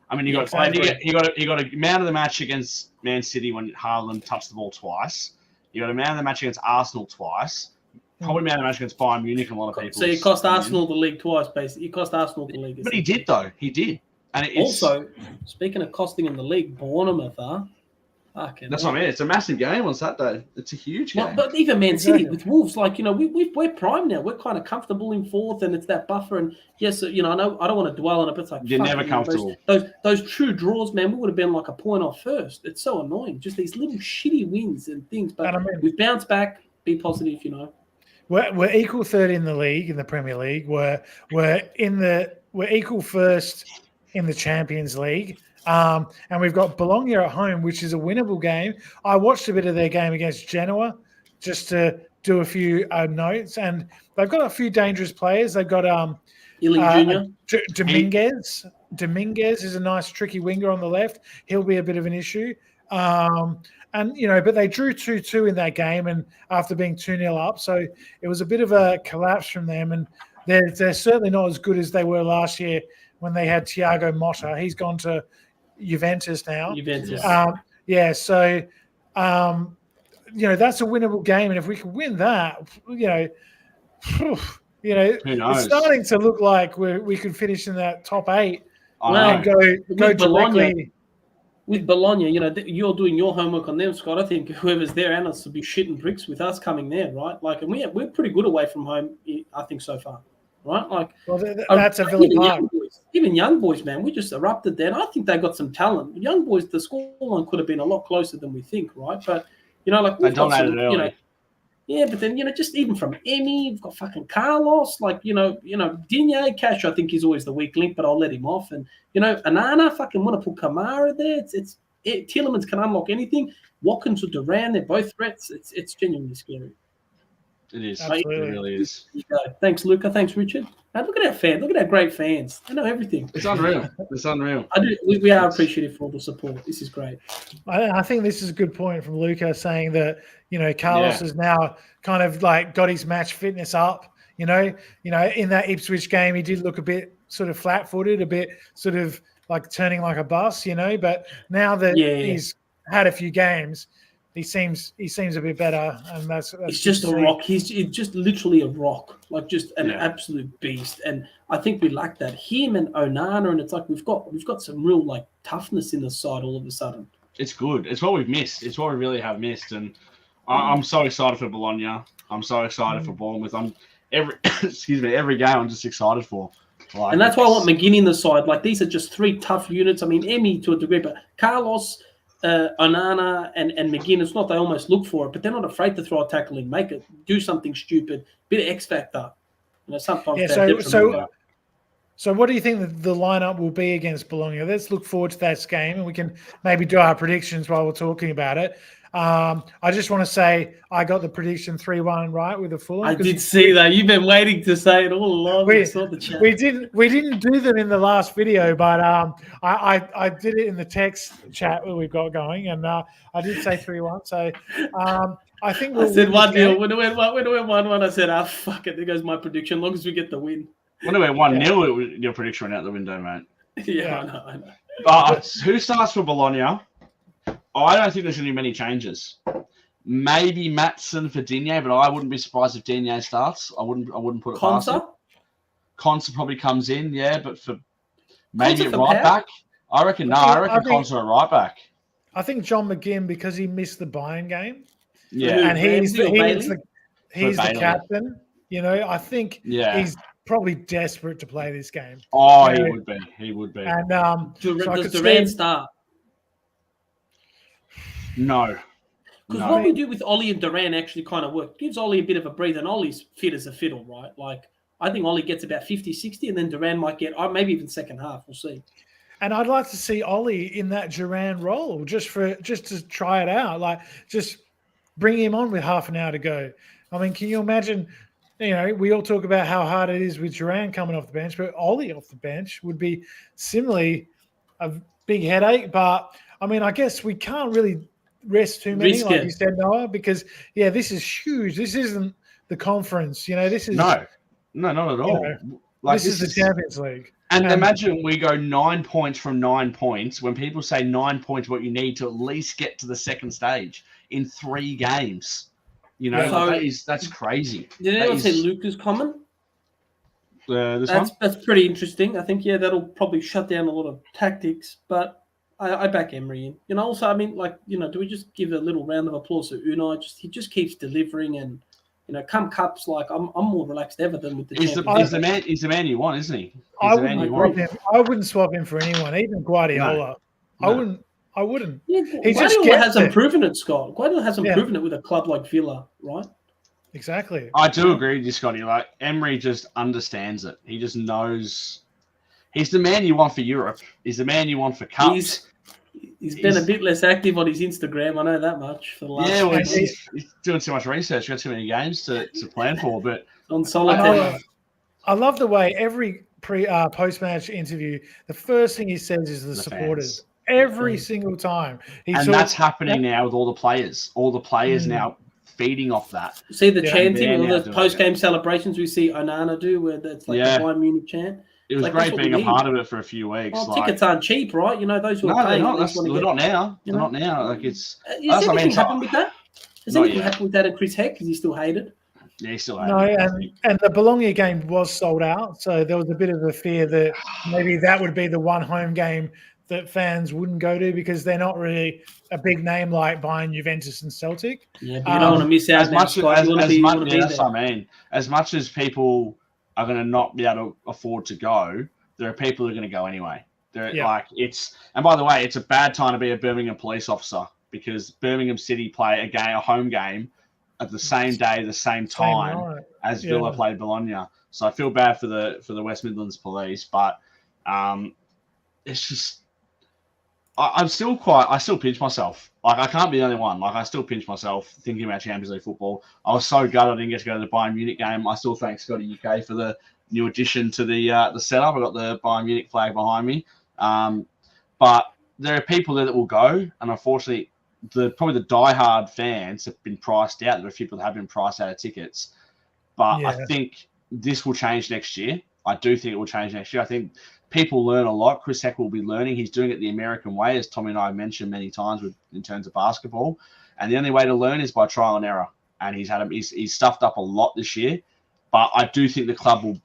I mean, he got a man of the match against Man City when Haaland touched the ball twice. He got a man of the match against Arsenal twice. Probably man of the match against Bayern Munich and a lot of people. So he cost Arsenal the league twice, basically. He cost Arsenal the league. But he did, though. He did. And also, speaking of costing him the league, Bournemouth That's what I mean. It's a massive game on Saturday. It's a huge game. But even Man City with Wolves, we're prime now. We're kind of comfortable in fourth, and it's that buffer. And yes, I know I don't want to dwell on it, but it's like you're never comfortable. Those true draws, man. We would have been like a point off first. It's so annoying. Just these little shitty wins and things. But we've bounced back. Be positive, We're equal third in the league, in the Premier League. We're equal first in the Champions League. And we've got Bologna at home, which is a winnable game. I watched a bit of their game against Genoa just to do a few notes. And they've got a few dangerous players. They've got Dominguez. Dominguez is a nice, tricky winger on the left. He'll be a bit of an issue. But they drew 2-2 in that game, and after being 2-0 up, so it was a bit of a collapse from them. And they're certainly not as good as they were last year when they had Thiago Motta. He's gone to Juventus now. Juventus. So that's a winnable game, and if we can win that, it's starting to look like we could finish in that top 8 and go directly. With Bologna, you're doing your homework on them, Scott. I think whoever's there, analysts will be shitting bricks with us coming there, right? Like, and we're pretty good away from home, I think, so far, right? Like, that's a Villa Park. Even young boys, man, we just erupted there. And I think they got some talent. Young boys, the scoreline could have been a lot closer than we think, right? But we've got some, but then just even from Emmy, we've got fucking Carlos, Digne, Cash. I think he's always the weak link, but I'll let him off. And Anana, fucking want to put Kamara there. Tielemans can unlock anything. Watkins or Duran, they're both threats. It's genuinely scary. It is. Absolutely. It really is. Thanks, Luca. Thanks, Richard. Look at our fans. Look at our great fans. They know everything. It's unreal. It's unreal. We are appreciative for all the support. This is great. I think this is a good point from Luca, saying that Carlos has now kind of like got his match fitness up. In that Ipswich game, he did look a bit sort of flat-footed, a bit sort of like turning like a bus. But now that he's had a few games, he seems a bit better, and that's he's just a rock. He's just literally a rock, like just an absolute beast. And I think we lack that. Him and Onana, and it's like we've got some real like toughness in the side all of a sudden. It's good. It's what we've missed. It's what we really have missed. And I'm so excited for Bologna. I'm so excited for Bournemouth. Every game I'm just excited for. And that's why I want McGinn in the side. Like, these are just 3 tough units. I mean, Emmy to a degree, but Carlos, Onana and McGinn, it's not they almost look for it, but they're not afraid to throw a tackle in, make it, do something stupid, bit of X factor. Sometimes. So what do you think the lineup will be against Bologna? Let's look forward to that game, and we can maybe do our predictions while we're talking about it. I just want to say I got the prediction 3-1 right with the Fulham. I did see that. You've been waiting to say it all along. We didn't do them in the last video, but I did it in the text chat that we've got going, and I did say 3-1. So I think I said 1-0. When it went 1-1, I said, fuck it. There goes my prediction. As long as we get the win. When it went 1-0, your prediction went out the window, mate. Yeah. I know. But who starts for Bologna? I don't think there's going to be many changes. Maybe Maatsen for Digne, but I wouldn't be surprised if Digne starts. I wouldn't put it past him. Konsa probably comes in, but for maybe at right back. I reckon Konsa at right back. I think John McGinn, because he missed the Bayern game. Yeah. And he's the captain. I think he's probably desperate to play this game. Oh, he would be. And does Duran start? No. Because what we do with Ollie and Duran actually kind of work. Gives Ollie a bit of a breather, and Ollie's fit as a fiddle, right? Like, I think Ollie gets about 50, 60, and then Duran might get maybe even second half. We'll see. And I'd like to see Ollie in that Duran role just to try it out. Like, just bring him on with half an hour to go. I mean, can you imagine? We all talk about how hard it is with Duran coming off the bench, but Ollie off the bench would be similarly a big headache. But I mean, I guess we can't really rest too many, like you said, Noah, because this is huge. This isn't the conference, this is no, not at all. This is the Champions League. And imagine we go 9 points from 9 points. When people say 9 points, what you need to at least get to the second stage in 3 games. That's crazy. Did anyone say Luca's comment? That's pretty interesting. I think that'll probably shut down a lot of tactics, but I back Emery in. Also, I mean, do we just give a little round of applause to Unai? He just keeps delivering, and come cups, I'm more relaxed ever than with the. He's the man you want, isn't he? I wouldn't swap him for anyone, even Guardiola. No. I wouldn't. Yeah, Guardiola hasn't proven it, Scott. Guardiola hasn't proven it with a club like Villa, right? Exactly. I do agree with you, Scotty. Like, Emery just understands it. He just knows. He's the man you want for Europe. He's the man you want for cups. He's been a bit less active on his Instagram. I know that much for the last. He's doing too much research. Got too many games to plan for. But on solitaire. I love the way every post-match interview, the first thing he says is the supporters. Fans. every single time. And that's happening now with all the players. All the players now feeding off that. See the chanting or the doing post-game celebrations we see Onana do, where that's like the Bayern Munich chant. It was great being a part of it for a few weeks. Well, tickets aren't cheap, right? You know, those who are paying. They're not. They're not now. They're not now. Like it's. Has anything happened with that? Has anything happened with that at Chris Heck? Is he still hated? Yeah, he still hated. No, and the Bologna game was sold out, so there was a bit of a fear that maybe that would be the one home game that fans wouldn't go to because they're not really a big name like Bayern, Juventus, and Celtic. Yeah, but you don't want to miss out. As much as people are going to not be able to afford to go, there are people who are going to go anyway. And by the way, it's a bad time to be a Birmingham police officer because Birmingham City play a home game at the same day, the same time as Villa played Bologna. So I feel bad for the West Midlands police, but it's just I still pinch myself. Like I can't be the only one. Like I still pinch myself thinking about Champions League football. I was so gutted I didn't get to go to the Bayern Munich game. I still thank Scotty UK for the new addition to the setup. I got the Bayern Munich flag behind me. But there are people there that will go, and unfortunately, probably the diehard fans have been priced out. There are people that have been priced out of tickets. But I think this will change next year. I do think it will change next year. I think people learn a lot. Chris Heck will be learning. He's doing it the American way, as Tommy and I have mentioned many times in terms of basketball. And the only way to learn is by trial and error. And he's stuffed up a lot this year. But I do think the club will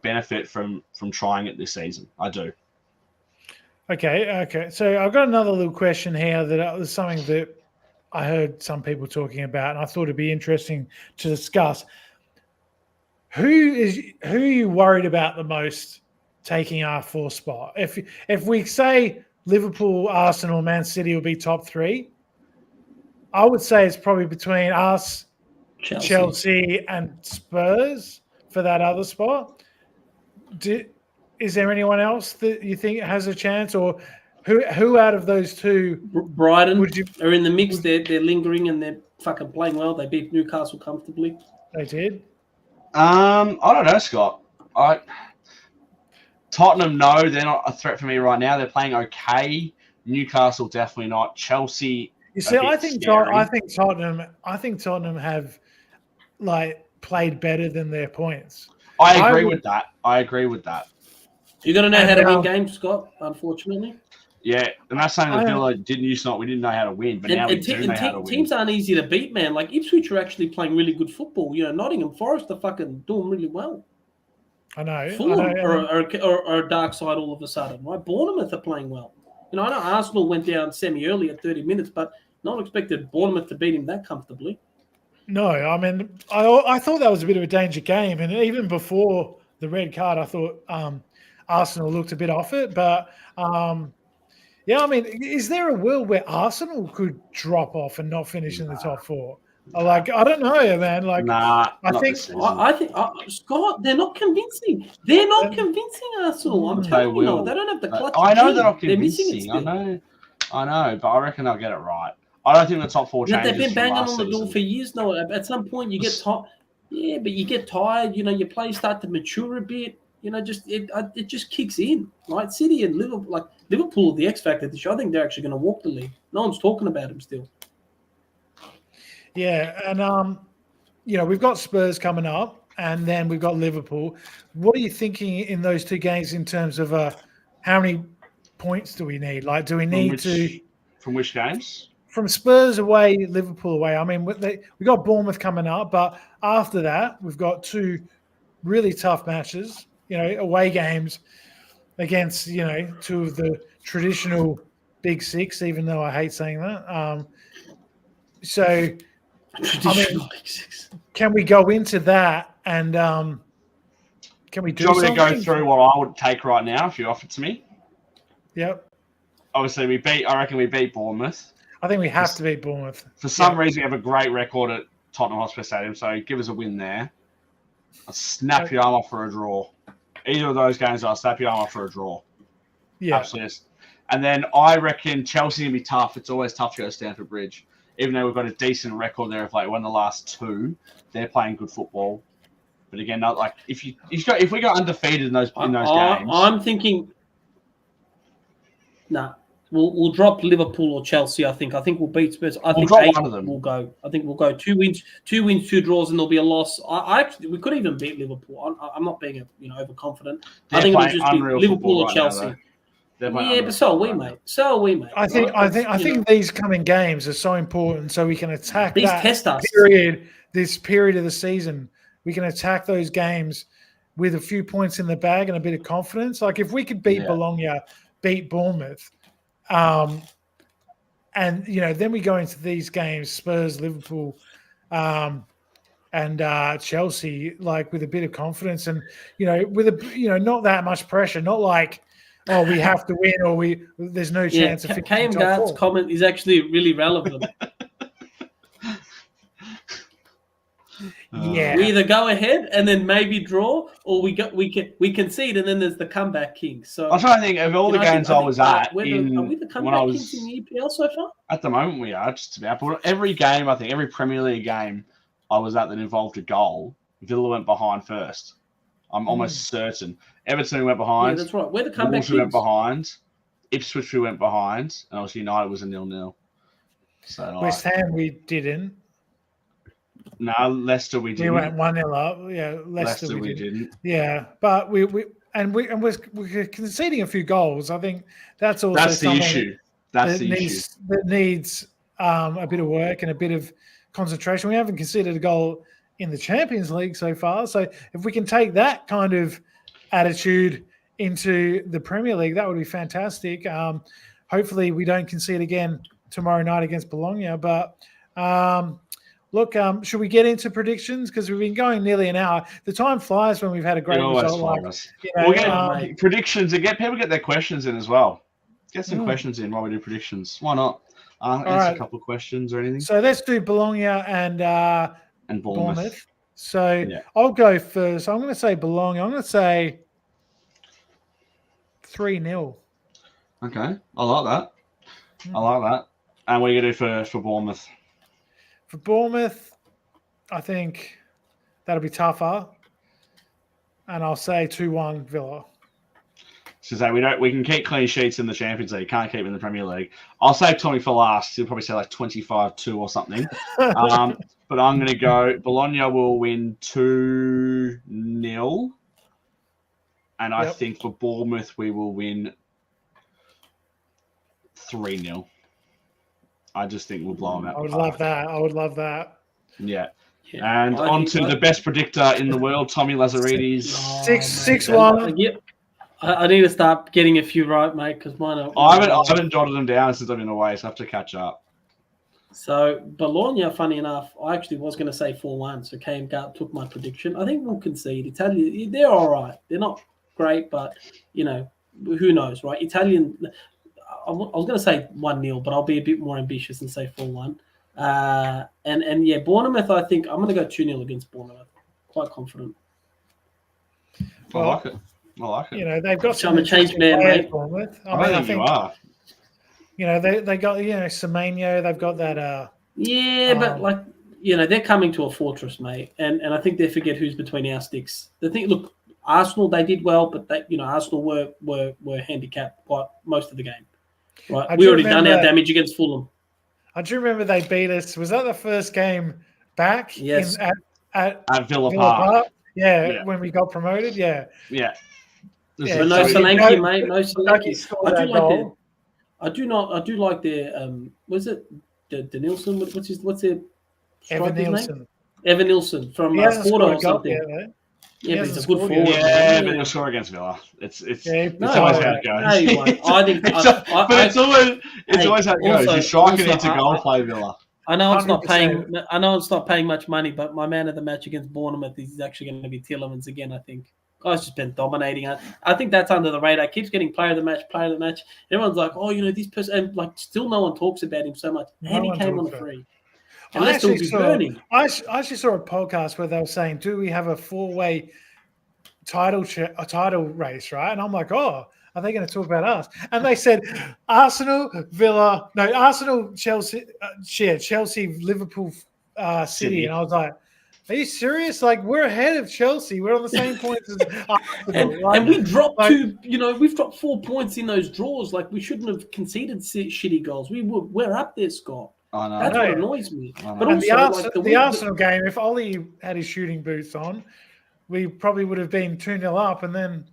benefit from trying it this season. I do. Okay. So I've got another little question here that was something that I heard some people talking about, and I thought it'd be interesting to discuss. Who are you worried about the most taking our fourth spot? If we say Liverpool, Arsenal, Man City will be top three, I would say it's probably between us, Chelsea and Spurs for that other spot. Is there anyone else that you think has a chance, or who out of those two? Brighton are in the mix. They're lingering and they're fucking playing well. They beat Newcastle comfortably. They did. I don't know, Scott. Tottenham, no, they're not a threat for me right now. They're playing okay. Newcastle, definitely not. Chelsea. You see, I think Tottenham have played better than their points. I agree with that. You got to know how to win games, Scott. Unfortunately. Yeah, and that's something that Villa didn't used to. We didn't know how to win, but now we do know how to win. Teams aren't easy to beat, man. Like Ipswich are actually playing really good football. You know, Nottingham Forest are fucking doing really well. I know. Fulham are a dark side all of a sudden, right? Bournemouth are playing well. You know, I know Arsenal went down semi-early at 30 minutes, but no one expected Bournemouth to beat him that comfortably. No, I mean, I thought that was a bit of a danger game, and even before the red card, I thought Arsenal looked a bit off it, but I mean, is there a world where Arsenal could drop off and not finish in the top four? I don't know, man. I think Scott, they're not convincing. They're not convincing Arsenal. I'm telling you, they don't have the clutch. I know they're not convincing. I know, but I reckon they'll get it right. I don't think the top four changes. They've been banging on the door for years now. At some point, you get tired. Yeah, but you get tired. You know, your players start to mature a bit. You know, it just kicks in, right? City and Liverpool, the X factor this year. I think they're actually going to walk the league. No one's talking about them still. Yeah, and we've got Spurs coming up, and then we've got Liverpool. What are you thinking in those two games in terms of how many points do we need? Do we need from which games? From Spurs away, Liverpool away. I mean, we got Bournemouth coming up, but after that, we've got two really tough matches. Away games against two of the traditional big six. Even though I hate saying that. Can we go into that and can we do something? You want me to go through what I would take right now if you offer it to me? Yep. Obviously, I reckon we beat Bournemouth. I think we have to beat Bournemouth. For some reason, we have a great record at Tottenham Hotspur Stadium, so give us a win there. I'll snap your arm off for a draw. Either of those games, I'll snap your arm off for a draw. Yeah. Absolutely. And then I reckon Chelsea will be tough. It's always tough to go to Stamford Bridge. Even though we've got a decent record there of one of the last two, they're playing good football. But again, if we go undefeated in those games, I'm thinking. Nah, We'll drop Liverpool or Chelsea. I think we'll beat Spurs. I think drop 8 one of them. will go. I think we'll go 2 wins, 2 draws, and there'll be a loss. I actually we could even beat Liverpool. I'm not being overconfident. I think it'll just be Liverpool or Chelsea. Yeah, but so are we, mate. So are we, mate. I think these coming games are so important, so we can attack these that test us. This period of the season. We can attack those games with a few points in the bag and a bit of confidence. Like if we could beat Bologna, beat Bournemouth. And then we go into these games, Spurs, Liverpool, and Chelsea, like with a bit of confidence and with not that much pressure, not like we have to win or there's no chance of Cam Gard's comment is actually really relevant. Yeah, we either go ahead and then maybe draw, or we concede and then there's the comeback king. So I'm trying to think of all the games I was at. Are we the comeback kings in the EPL so far? At the moment, we are just about. But every game, I think every Premier League game I was at that involved a goal, Villa went behind first. I'm almost certain. Everton went behind. Yeah, that's right. We're the comeback kings. Went behind. Ipswich went behind, and obviously United was a 0-0. So West Ham we didn't. No, Leicester we didn't. We went 1-0 up. Yeah, Leicester we didn't. Yeah, but we're conceding a few goals. I think that's also the issue. That needs a bit of work and a bit of concentration. We haven't conceded a goal in the Champions League so far. So if we can take that kind of attitude into the Premier League, that would be fantastic. Hopefully we don't concede again tomorrow night against Bologna. But look, should we get into predictions? Because we've been going nearly an hour. The time flies when we've had a great result. We'll get predictions and people get their questions in as well. Get some questions in while we do predictions. Why not? Answer a couple of questions or anything. So let's do Bologna and Bournemouth. So I'll go first. I'm going to say Bologna. I'm going to say 3-0. Okay, I like that. And what are you going to do for Bournemouth? For Bournemouth, I think that'll be tougher. And I'll say 2-1 Villa. So we can keep clean sheets in the Champions League, can't keep in the Premier League. I'll save Tommy for last. He'll probably say like 25-2 or something. But I'm going to go Bologna will win 2-0. And I think for Bournemouth we will win 3-0. I just think we'll blow them out. I would love that. Yeah. And on to the best predictor in the world, Tommy Lazarides. 6-1. Yep. I need to start getting a few right, mate, because mine are... I haven't jotted them down since I've been away, so I have to catch up. So, Bologna, funny enough, I actually was going to say 4-1, so Cam Gart took my prediction. I think we'll concede. Italian, they're all right. They're not great, but, who knows, right? Italian... I was going to say 1-0, but I'll be a bit more ambitious and say 4-1. Bournemouth, I think I'm going to go 2-0 against Bournemouth. Quite confident. I like it. They've got some changed man, mate. Bournemouth. I think you are. They got Semenyo. They've got that. But they're coming to a fortress, mate, and I think they forget who's between our sticks. Look, Arsenal, they did well, but Arsenal were handicapped quite most of the game. Right, we already done our damage against Fulham. I do remember they beat us. Was that the first game back? Yes, at Villa Park. Yeah, when we got promoted. Yeah. But no Solanke, mate. No Solanke. I do like their. Was it the Nilsson? What's their? Evan Nilsson. Evan Nilsson from Porto or something. Yeah, but it's a good forward. Yeah, but he'll score against Villa. It's always how it goes. No, you won't. I think, it's always how it goes. You're striking into goal play Villa. I know it's not paying. I know it's not paying much money, but my man of the match against Bournemouth is actually going to be Tielemans again. I think guy's just been dominating. I think that's under the radar. Keeps getting player of the match. Everyone's like, this person, and still no one talks about him so much. And he came on the free. And I actually saw a podcast where they were saying, do we have a four-way title race, right? And I'm like, are they going to talk about us? And they said Arsenal, Chelsea, Liverpool, City. And I was like, Are you serious? Like, we're ahead of Chelsea. We're on the same points as Arsenal. And we dropped we've dropped 4 points in those draws. Like, we shouldn't have conceded shitty goals. We're up there, Scott. I know. That's what annoys me. But and also, the Arsenal game, if Ollie had his shooting boots on, we probably would have been 2-0 up. And then,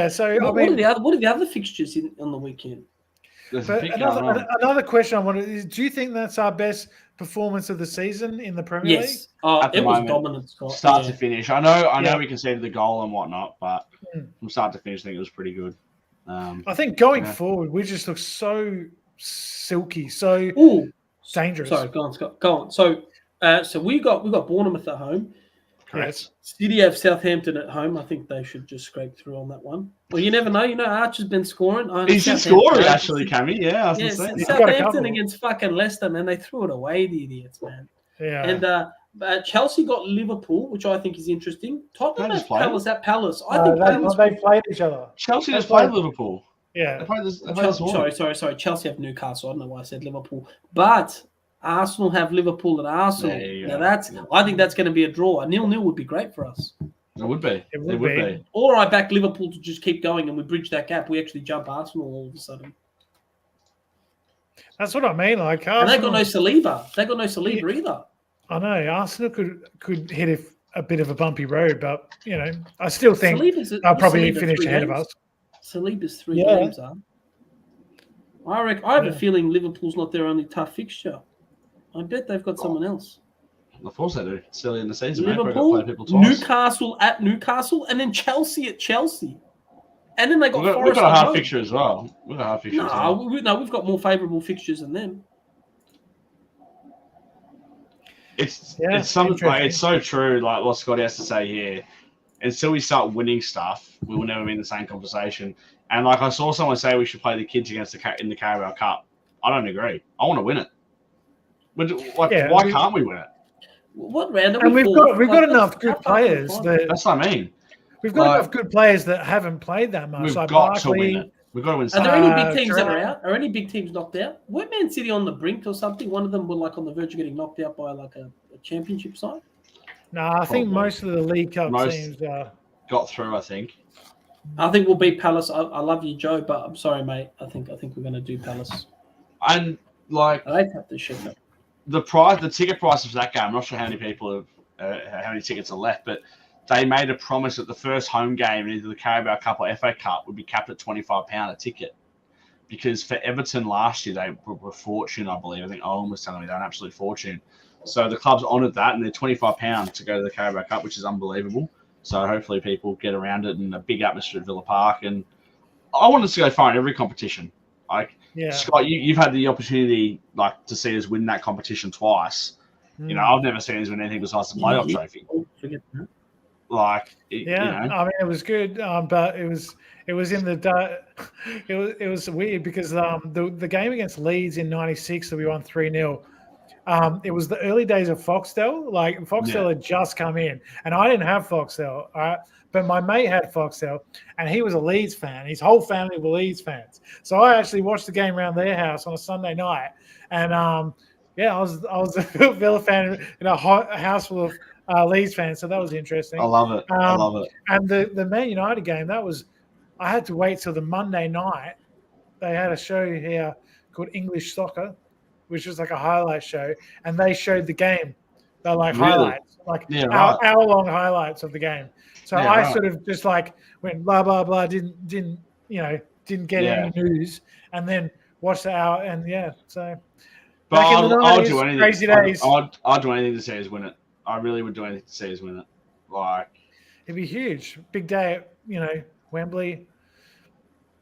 so what are the other fixtures on the weekend? But another question I wanted is: do you think that's our best performance of the season in the Premier League? Yes, it was dominant, Scott. Start to finish. I know we conceded the goal and whatnot, but from start to finish, I think it was pretty good. I think going forward, we just look so silky, so dangerous. Sorry, go on, Scott. Go on. So we got Bournemouth at home. Correct. City have Southampton at home. I think they should just scrape through on that one. Well, you never know. You know, Archer's been scoring. He's been scoring, actually, Cammy. Yeah, Southampton against fucking Leicester, man. They threw it away, the idiots, man. Yeah. And Chelsea got Liverpool, which I think is interesting. Tottenham has Palace at Palace. I think they played each other. Chelsea has played Liverpool. Yeah. Sorry. Chelsea have Newcastle. I don't know why I said Liverpool. But Arsenal have Liverpool at Arsenal. Now I think that's going to be a draw. A 0-0 would be great for us. It would be. It would be. Or I back Liverpool to just keep going and we bridge that gap. We actually jump Arsenal all of a sudden. That's what I mean. Like, Arsenal, and they got no Saliba. They got no Saliba either. I know Arsenal could hit a bit of a bumpy road, but I still think they'll probably finish ahead of us. Saliba's 3 games up. I have a feeling Liverpool's not their only tough fixture. I bet they've got someone else. Of course they do. It's early in the season. Liverpool, Newcastle at Newcastle, and then Chelsea at Chelsea. And then they got Forest. We've got a hard fixture as well. We've got we've got more favourable fixtures than them. It's something like it's so true. Like what Scotty has to say here. Until we start winning stuff, we will never be in the same conversation. And like I saw someone say, we should play the kids against in the Carabao Cup. I don't agree. I want to win it. Why can't we win it? What round? And we've got enough good players. That's what I mean. We've got enough good players that haven't played that much. We've got to win it. We've got to win. Are there any big teams that are out? Are any big teams knocked out? Were Man City on the brink or something? One of them were like on the verge of getting knocked out by like a championship side. No, I think most of the League Cup teams got through. I think we'll beat Palace. I love you, Joe, but I'm sorry, mate. I think we're going to do Palace. And like they have to shit up. The ticket prices for that game. I'm not sure how many people how many tickets are left, but they made a promise that the first home game in either the Carabao Cup or FA Cup would be capped at £25 a ticket. Because for Everton last year, they were a fortune, I believe. I think Owen was telling me they're an absolute fortune. So the club's honoured that, and they're £25 to go to the Carabao Cup, which is unbelievable. So hopefully people get around it, and a big atmosphere at Villa Park. And I want us to go far in every competition. Scott, you've had the opportunity to see us win that competition twice. I've never seen us win anything besides the playoff trophy. Forget that. I mean, it was good, but it was in the it was weird because the game against Leeds in '96 that we won 3-0. It was the early days of Foxtel. Like Foxtel had just come in, and I didn't have Foxtel. All right, but my mate had Foxtel, and he was a Leeds fan. His whole family were Leeds fans. So I actually watched the game around their house on a Sunday night, and I was a Villa fan in a house full of Leeds fans. So that was interesting. I love it. I love it. And the Man United game, I had to wait till the Monday night. They had a show here called English Soccer, which was like a highlight show, and they showed the game. They're like highlights, hour-long highlights of the game. So I sort of just went blah blah blah, didn't get any news, and then watched the hour, and so. But I'll do anything. Crazy days. I'd do anything to see us win it. I really would do anything to see us win it. It'd be huge, big day at Wembley.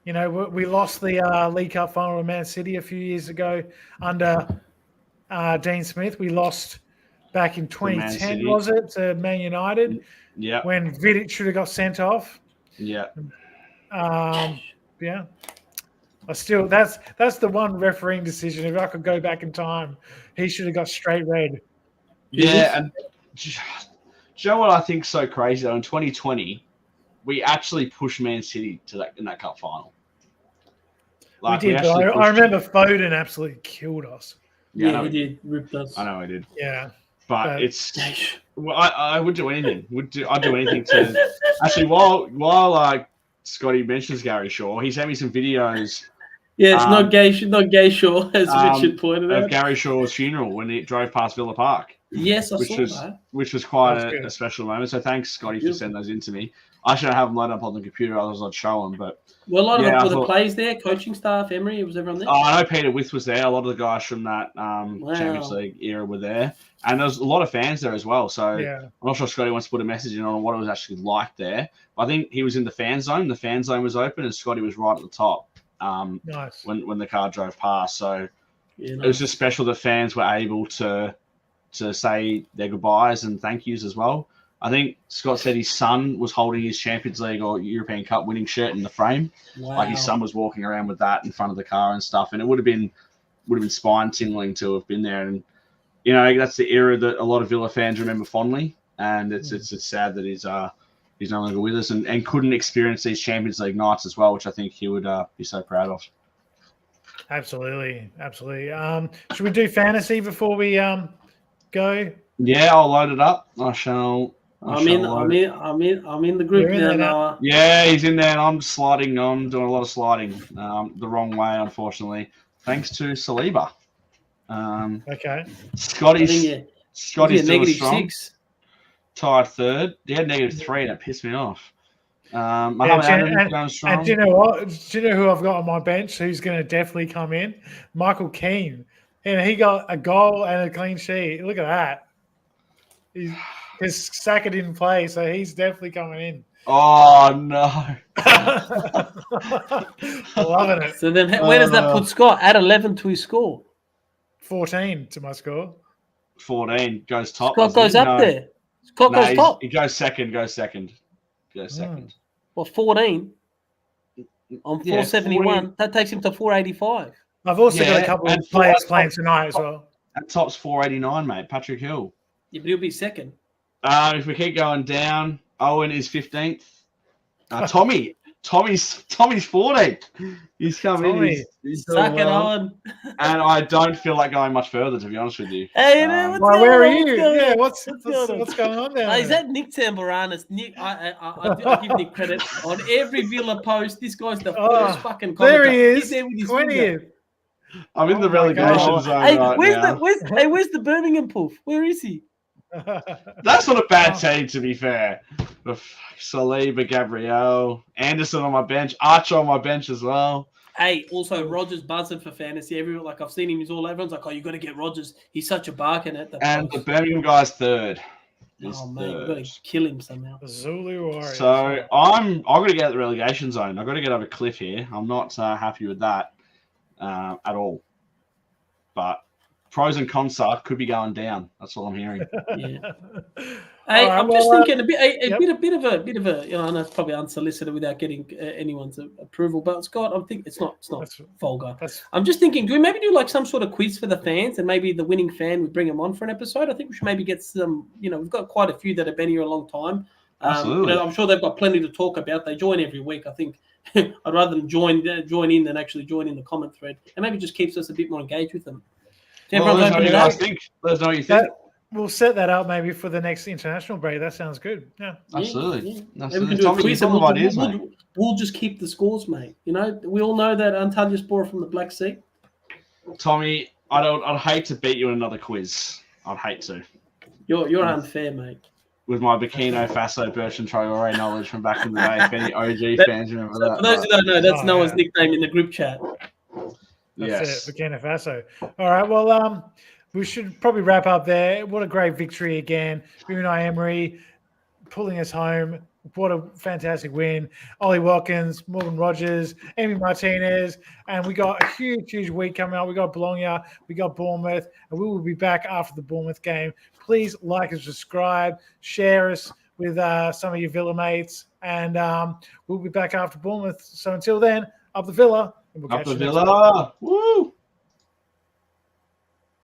We lost the League Cup final to Man City a few years ago under Dean Smith. We lost back in 2010, was it, to Man United? Yeah. When Vidic should have got sent off. Yeah. Yeah. That's the one refereeing decision. If I could go back in time, he should have got straight red. Yeah, and do you know what I think is so crazy though? In 2020, we actually pushed Man City in that cup final. We did, but I remember Foden absolutely killed us. Yeah, he did. Ripped us. I know he did. Yeah. But it's Well, I would do anything. I'd do anything to actually while Scotty mentions Gary Shaw, he sent me some videos. Yeah, it's not gay Shaw, as Richard pointed of out. Gary Shaw's funeral when he drove past Villa Park. Yes, I saw that. Which was quite a special moment. So thanks, Scotty, for sending those in to me. I should have them loaded up on the computer, otherwise I'd show them. But a lot of the players there, coaching staff, Emery, was everyone there? I know Peter With was there. A lot of the guys from that Champions League era were there. And there was a lot of fans there as well. So I'm not sure Scotty wants to put a message in on what it was actually like there. But I think he was in the fan zone. The fan zone was open and Scotty was right at the top when the car drove past. So it was just special that fans were able to say their goodbyes and thank yous as well. I think Scott said his son was holding his Champions League or European Cup winning shirt in the frame. Wow. Like his son was walking around with that in front of the car and stuff. And it would have been spine tingling to have been there. And that's the era that a lot of Villa fans remember fondly. And it's sad that he's no longer with us and couldn't experience these Champions League nights as well, which I think he would be so proud of. Absolutely. Should we do fantasy before we go? Yeah, I'll load it up. I'm in the group now. Yeah, he's in there, and I'm sliding. I'm doing a lot of sliding the wrong way, unfortunately. Thanks to Saliba. Okay. Scotty's still negative strong. 6. Tied third. He had -3, and it pissed me off. Mohamed Adams going strong. And do you know what? Do you know who I've got on my bench who's going to definitely come in? Michael Keane. And he got a goal and a clean sheet. Look at that. His Saka didn't play, so he's definitely coming in. Oh, no. Loving it. So then where does that put Scott? Add 11 to his score. 14 to my score. 14 goes top. Scott goes up there. Scott goes top. He goes second. Well, 14 on 471. 40. That takes him to 485. I've also got a couple of players playing tonight as well. At top's 489, mate. Patrick Hill. Yeah, but he'll be second. If we keep going down, Owen is 15th. Tommy's 14th. He's coming in. He's sucking on. And I don't feel like going much further, to be honest with you. Hey, where are you? Yeah, what's going on there? Is that Nick Tamboranis? Nick, I give Nick credit on every Villa post. This guy's the first fucking commentator. There he is. He's there with his 20th. I'm in the relegation zone where's the Birmingham poof? Where is he? That's not a bad team, to be fair. Saliba, Gabriel, Anderson on my bench, Archer on my bench as well. Hey, also Rogers buzzing for fantasy. Everyone, I've seen him. Everyone's like, "Oh, you got to get Rogers. He's such a bargain at the." And the Birmingham guy's third. Oh man, you've got to kill him somehow. Zulu Warriors. So I'm going to get out of the relegation zone. I've got to get over Cliff here. I'm not happy with that at all. But pros and cons could be going down. That's all I'm hearing. Yeah. Hey, I'm just thinking a bit of a. I know it's probably unsolicited without getting anyone's approval, but Scott, I'm thinking it's not vulgar. I'm just thinking, do we maybe do like some sort of quiz for the fans, and maybe the winning fan would bring them on for an episode? I think we should maybe get some. We've got quite a few that have been here a long time. Absolutely. I'm sure they've got plenty to talk about. They join every week. I think I'd rather them join in than actually join in the comment thread, and maybe just keeps us a bit more engaged with them. Well, let us know what you guys think. Let us know what you think. We'll set that up maybe for the next international break. That sounds good. Yeah, absolutely. Yeah. Maybe we can do a quiz and we'll just keep the scores, mate. We all know that Antalya's brought from the Black Sea. Tommy, I'd hate to beat you in another quiz. I'd hate to. You're unfair, mate. With my Burkina Faso Bertrand Traore knowledge from back in the day, if any OG fans remember that. For those who don't know, that's Noah's nickname in the group chat. That's it, Burkina Faso. All right, well, we should probably wrap up there. What a great victory again. Unai Emery pulling us home. What a fantastic win. Ollie Watkins, Morgan Rogers, Amy Martinez, and we got a huge week coming up. We got Bologna, we got Bournemouth, and we will be back after the Bournemouth game. Please like and subscribe, share us with some of your Villa mates, and we'll be back after Bournemouth. So until then, up the Villa. Up the Villa. Woo!